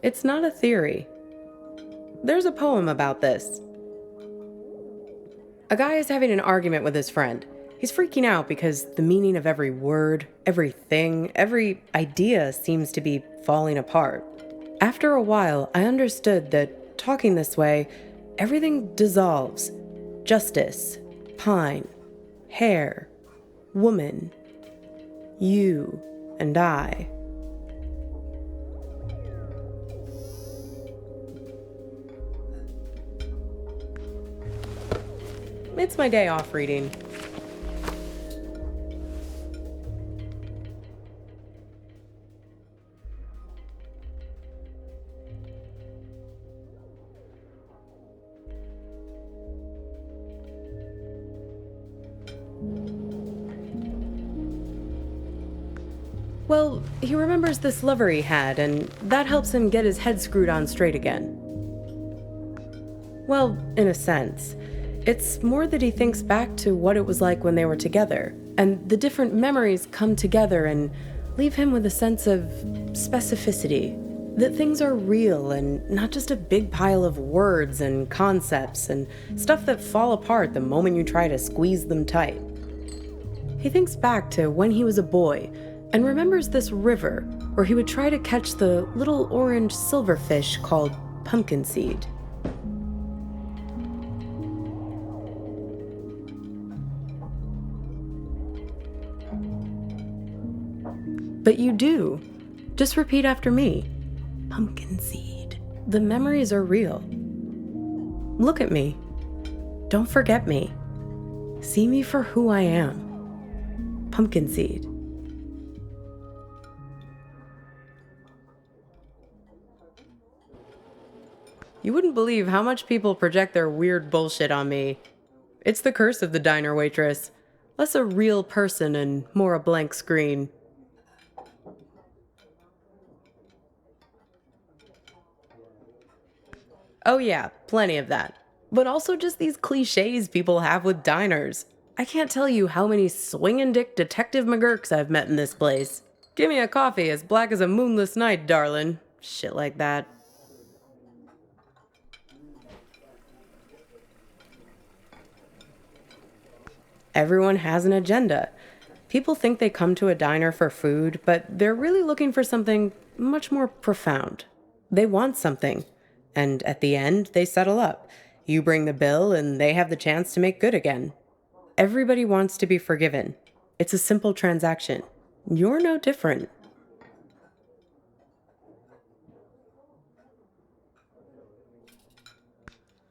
It's not a theory. There's a poem about this. A guy is having an argument with his friend. He's freaking out because the meaning of every word, everything, every idea seems to be falling apart. After a while, I understood that talking this way, everything dissolves. Justice, pine, hair, woman, you, and I. It's my day off reading. Well, he remembers this lover he had, and that helps him get his head screwed on straight again. Well, in a sense. It's more that he thinks back to what it was like when they were together, and the different memories come together and leave him with a sense of specificity, that things are real and not just a big pile of words and concepts and stuff that fall apart the moment you try to squeeze them tight. He thinks back to when he was a boy and remembers this river where he would try to catch the little orange silverfish called pumpkin seed. But you do. Just repeat after me. Pumpkin seed. The memories are real. Look at me. Don't forget me. See me for who I am. Pumpkin seed. You wouldn't believe how much people project their weird bullshit on me. It's the curse of the diner waitress. Less a real person and more a blank screen. Oh yeah, plenty of that. But also just these cliches people have with diners. I can't tell you how many swingin' dick Detective McGurks I've met in this place. Give me a coffee as black as a moonless night, darlin'. Shit like that. Everyone has an agenda. People think they come to a diner for food, but they're really looking for something much more profound. They want something, and at the end, they settle up. You bring the bill, and they have the chance to make good again. Everybody wants to be forgiven. It's a simple transaction. You're no different.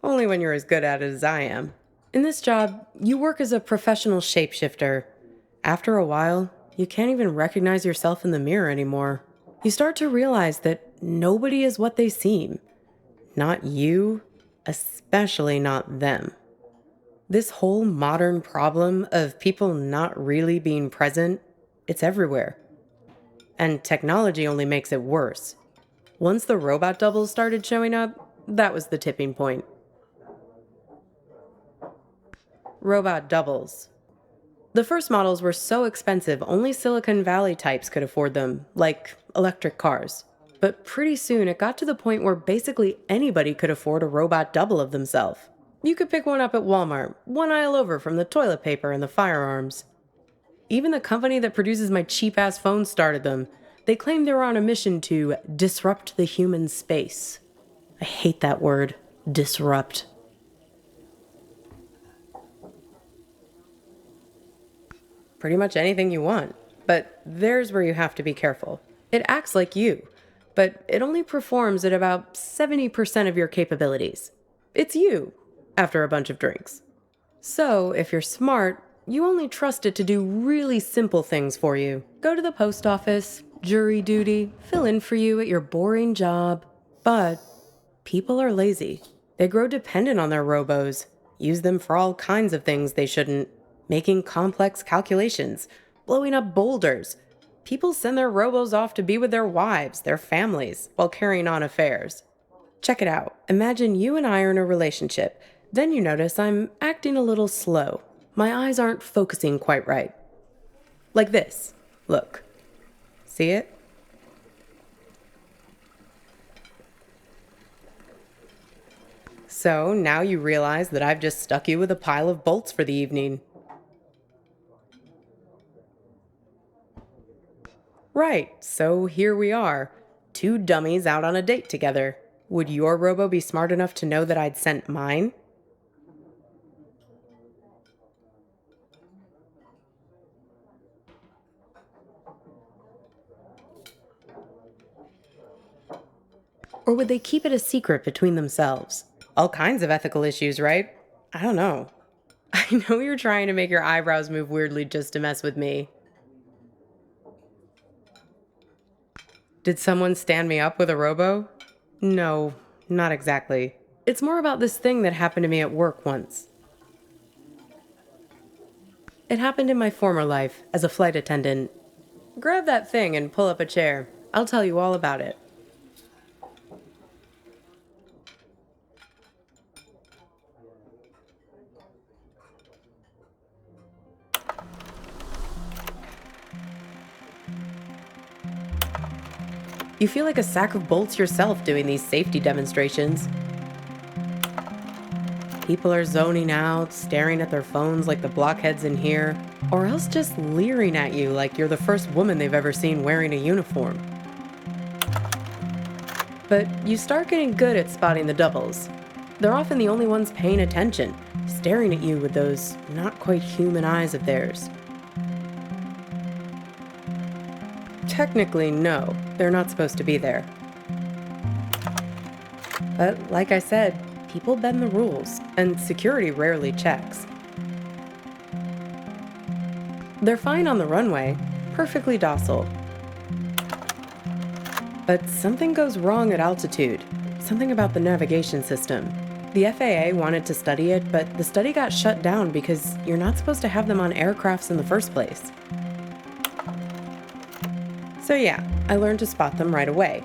Only when you're as good at it as I am. In this job, you work as a professional shapeshifter. After a while, you can't even recognize yourself in the mirror anymore. You start to realize that nobody is what they seem. Not you, especially not them. This whole modern problem of people not really being present, it's everywhere. And technology only makes it worse. Once the robot doubles started showing up, that was the tipping point. Robot doubles. The first models were so expensive, only Silicon Valley types could afford them, like electric cars. But pretty soon it got to the point where basically anybody could afford a robot double of themselves. You could pick one up at Walmart, one aisle over from the toilet paper and the firearms. Even the company that produces my cheap-ass phones started them. They claimed they were on a mission to disrupt the human space. I hate that word, disrupt. Pretty much anything you want. But there's where you have to be careful. It acts like you, but it only performs at about 70% of your capabilities. It's you, after a bunch of drinks. So, if you're smart, you only trust it to do really simple things for you. Go to the post office, jury duty, fill in for you at your boring job. But people are lazy. They grow dependent on their robos, use them for all kinds of things they shouldn't. Making complex calculations, blowing up boulders. People send their robos off to be with their wives, their families, while carrying on affairs. Check it out. Imagine you and I are in a relationship. Then you notice I'm acting a little slow. My eyes aren't focusing quite right. Like this. Look. See it? So now you realize that I've just stuck you with a pile of bolts for the evening. Right, so here we are, two dummies out on a date together. Would your robo be smart enough to know that I'd sent mine? Or would they keep it a secret between themselves? All kinds of ethical issues, right? I don't know. I know you're trying to make your eyebrows move weirdly just to mess with me. Did someone stand me up with a robo? No, not exactly. It's more about this thing that happened to me at work once. It happened in my former life as a flight attendant. Grab that thing and pull up a chair. I'll tell you all about it. You feel like a sack of bolts yourself doing these safety demonstrations. People are zoning out, staring at their phones like the blockheads in here, or else just leering at you like you're the first woman they've ever seen wearing a uniform. But you start getting good at spotting the doubles. They're often the only ones paying attention, staring at you with those not quite human eyes of theirs. Technically, no. They're not supposed to be there. But like I said, people bend the rules, and security rarely checks. They're fine on the runway, perfectly docile. But something goes wrong at altitude. Something about the navigation system. The FAA wanted to study it, but the study got shut down because you're not supposed to have them on aircrafts in the first place. So yeah, I learned to spot them right away.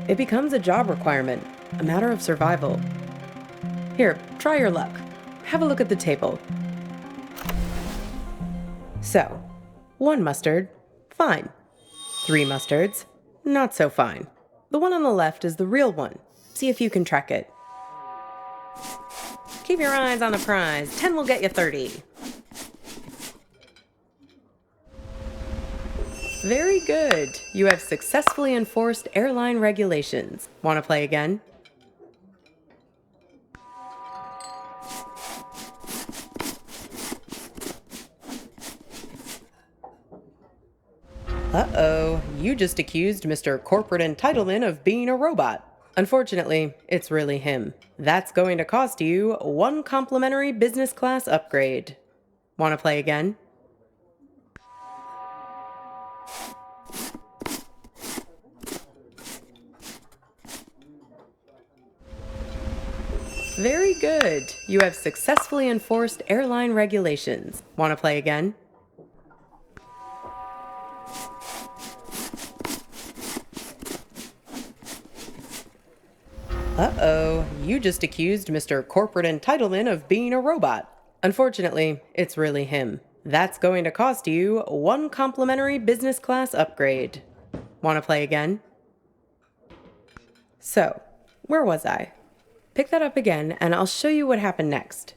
It becomes a job requirement, a matter of survival. Here, try your luck. Have a look at the table. So, 1 mustard, fine. 3 mustards, not so fine. The one on the left is the real one. See if you can track it. Keep your eyes on the prize. 10 will get you 30. Very good. You have successfully enforced airline regulations. Want to play again? Uh-oh, you just accused Mr. Corporate Entitlement of being a robot. Unfortunately, it's really him. That's going to cost you 1 complimentary business class upgrade. Want to play again? Very good. You have successfully enforced airline regulations. Want to play again? Uh-oh, you just accused Mr. Corporate Entitlement of being a robot. Unfortunately, it's really him. That's going to cost you 1 complimentary business class upgrade. Want to play again? So, where was I? Pick that up again, and I'll show you what happened next.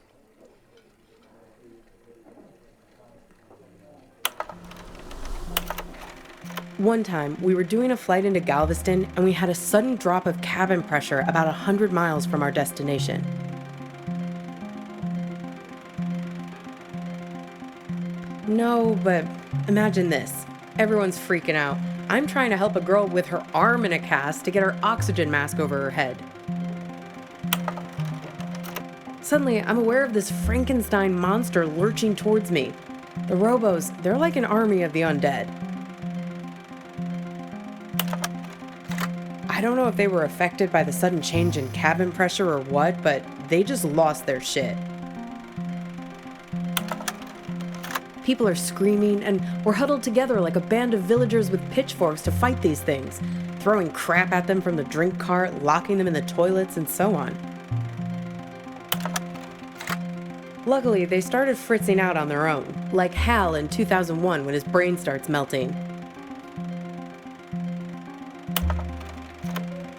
One time, we were doing a flight into Galveston, and we had a sudden drop of cabin pressure about 100 miles from our destination. No, but imagine this. Everyone's freaking out. I'm trying to help a girl with her arm in a cast to get her oxygen mask over her head. Suddenly, I'm aware of this Frankenstein monster lurching towards me. The robos, they're like an army of the undead. I don't know if they were affected by the sudden change in cabin pressure or what, but they just lost their shit. People are screaming, and we're huddled together like a band of villagers with pitchforks to fight these things, throwing crap at them from the drink cart, locking them in the toilets, and so on. Luckily, they started fritzing out on their own, like Hal in 2001 when his brain starts melting.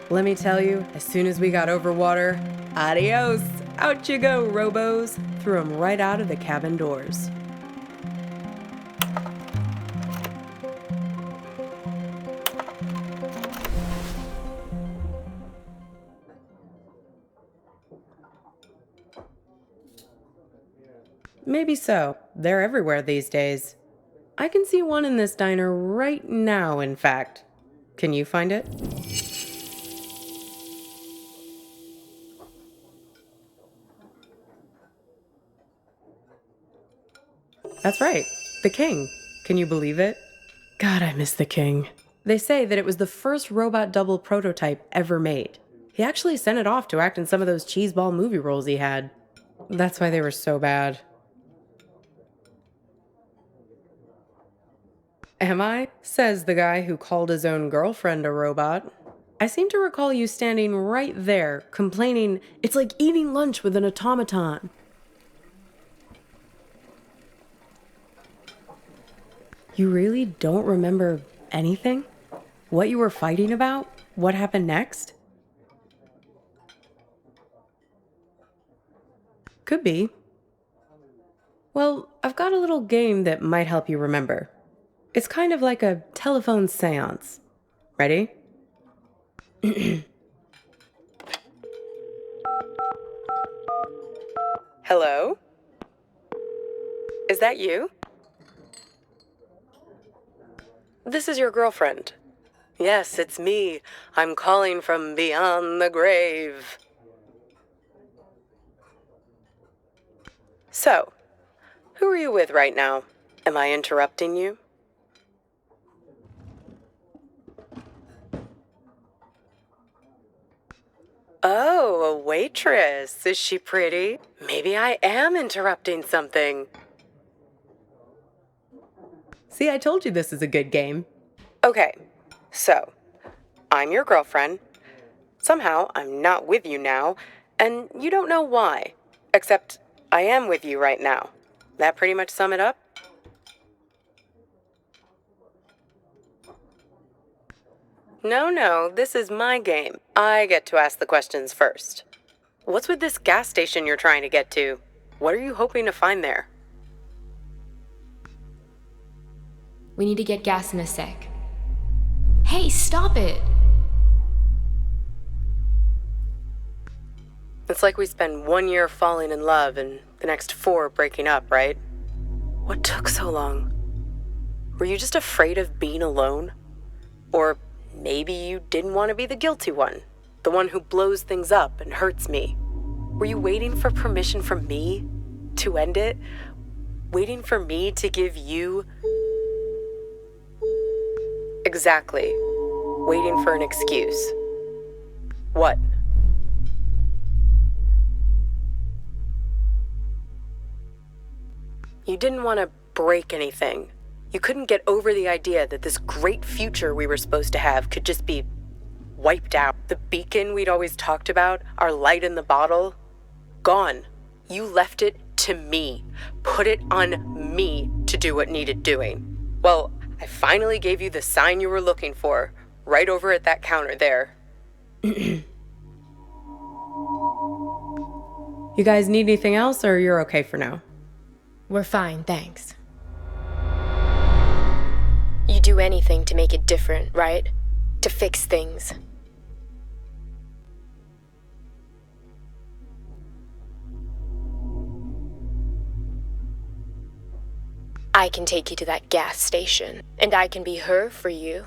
Let me tell you, as soon as we got over water, adios! Out you go, robos! Threw them right out of the cabin doors. Maybe so. They're everywhere these days. I can see one in this diner right now, in fact. Can you find it? That's right, the King. Can you believe it? God, I miss the King. They say that it was the first robot double prototype ever made. He actually sent it off to act in some of those cheeseball movie roles he had. That's why they were so bad. Am I? Says the guy who called his own girlfriend a robot. I seem to recall you standing right there, complaining, it's like eating lunch with an automaton. You really don't remember anything? What you were fighting about? What happened next? Could be. Well, I've got a little game that might help you remember. It's kind of like a telephone seance. Ready? Hello? Is that you? This is your girlfriend. Yes, it's me. I'm calling from beyond the grave. So, who are you with right now? Am I interrupting you? Oh, a waitress. Is she pretty? Maybe I am interrupting something. See, I told you this is a good game. Okay, so, I'm your girlfriend. Somehow, I'm not with you now, and you don't know why. Except, I am with you right now. That pretty much sum it up? No, this is my game. I get to ask the questions first. What's with this gas station you're trying to get to? What are you hoping to find there? We need to get gas in a sec. Hey, stop it! It's like we spend 1 year falling in love and the next 4 breaking up, right? What took so long? Were you just afraid of being alone? Or maybe you didn't want to be the guilty one, the one who blows things up and hurts me. Were you waiting for permission from me to end it? Waiting for me to give you... Exactly. Waiting for an excuse. What? You didn't want to break anything. You couldn't get over the idea that this great future we were supposed to have could just be wiped out. The beacon we'd always talked about, our light in the bottle, gone. You left it to me. Put it on me to do what needed doing. Well, I finally gave you the sign you were looking for, right over at that counter there. You guys need anything else, or you're okay for now? We're fine, thanks. You do anything to make it different, right? To fix things. I can take you to that gas station, and I can be her for you.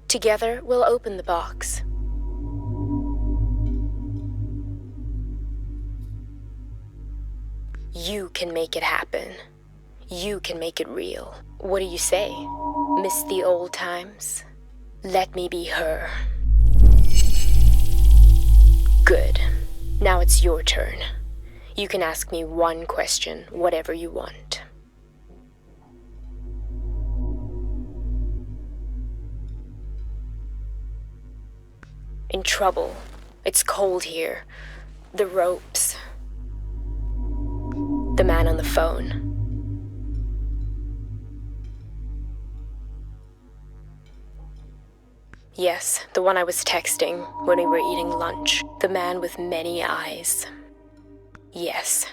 Together, we'll open the box. You can make it happen. You can make it real. What do you say? Miss the old times? Let me be her. Good. Now it's your turn. You can ask me one question, whatever you want. In trouble. It's cold here. The ropes. The man on the phone. Yes, the one I was texting when we were eating lunch. The man with many eyes. Yes,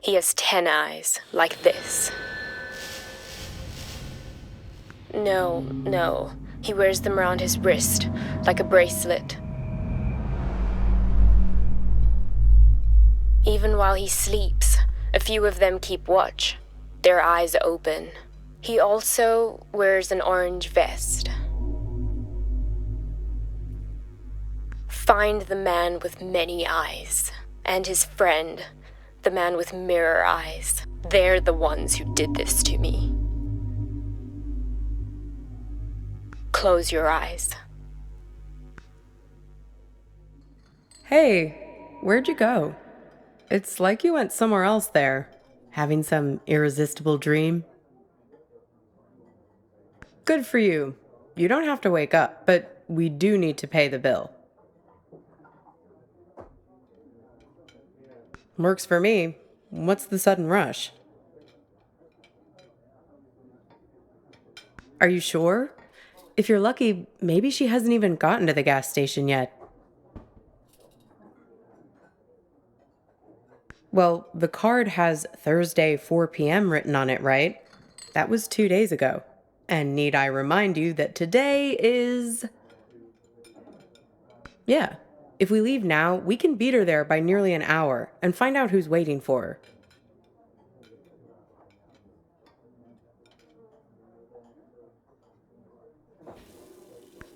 he has 10 eyes, like this. No, he wears them around his wrist, like a bracelet. Even while he sleeps, a few of them keep watch, their eyes open. He also wears an orange vest. Find the man with many eyes, and his friend, the man with mirror eyes. They're the ones who did this to me. Close your eyes. Hey, where'd you go? It's like you went somewhere else there, having some irresistible dream. Good for you. You don't have to wake up, but we do need to pay the bill. Works for me. What's the sudden rush? Are you sure? If you're lucky, maybe she hasn't even gotten to the gas station yet. Well, the card has Thursday 4 p.m. written on it, right? That was 2 days ago. And need I remind you that today is... Yeah. If we leave now, we can beat her there by nearly an hour and find out who's waiting for her.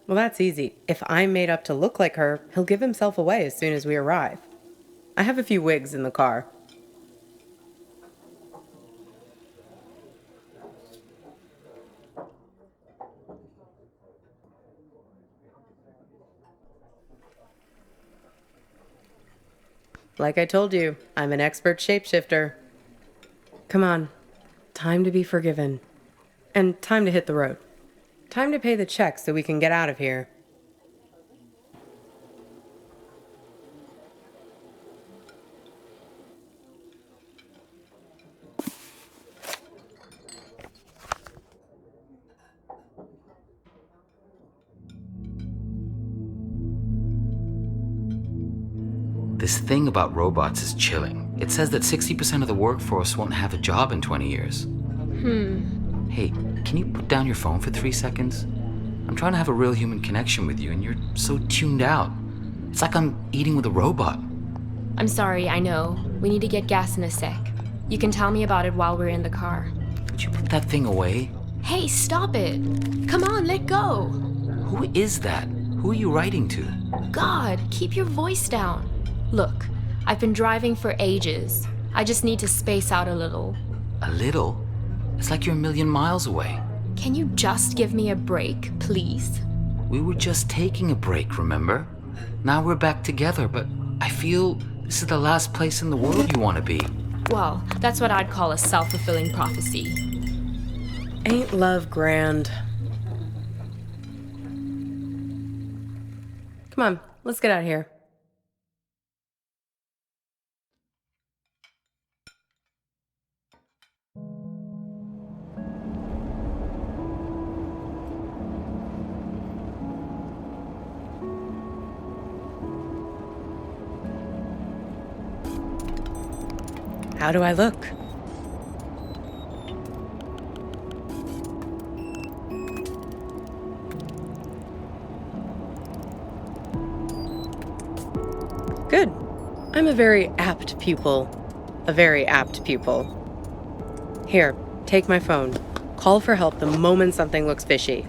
Well, that's easy. If I'm made up to look like her, he'll give himself away as soon as we arrive. I have a few wigs in the car. Like I told you, I'm an expert shapeshifter. Come on. Time to be forgiven. And time to hit the road. Time to pay the check so we can get out of here. This thing about robots is chilling. It says that 60% of the workforce won't have a job in 20 years. Hey, can you put down your phone for 3 seconds? I'm trying to have a real human connection with you, and you're so tuned out. It's like I'm eating with a robot. I'm sorry, I know. We need to get gas in a sec. You can tell me about it while we're in the car. Would you put that thing away? Hey, stop it! Come on, let go! Who is that? Who are you writing to? God, keep your voice down. Look, I've been driving for ages. I just need to space out a little. A little? It's like you're a million miles away. Can you just give me a break, please? We were just taking a break, remember? Now we're back together, but I feel this is the last place in the world you want to be. Well, that's what I'd call a self-fulfilling prophecy. Ain't love grand? Come on, let's get out of here. How do I look? Good. I'm a very apt pupil. A very apt pupil. Here, take my phone. Call for help the moment something looks fishy.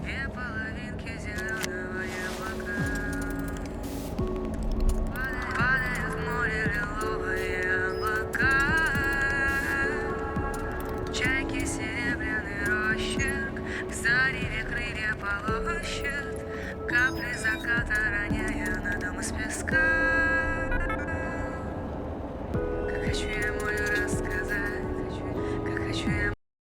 Капли заката роняя на дом из песка. Как очередной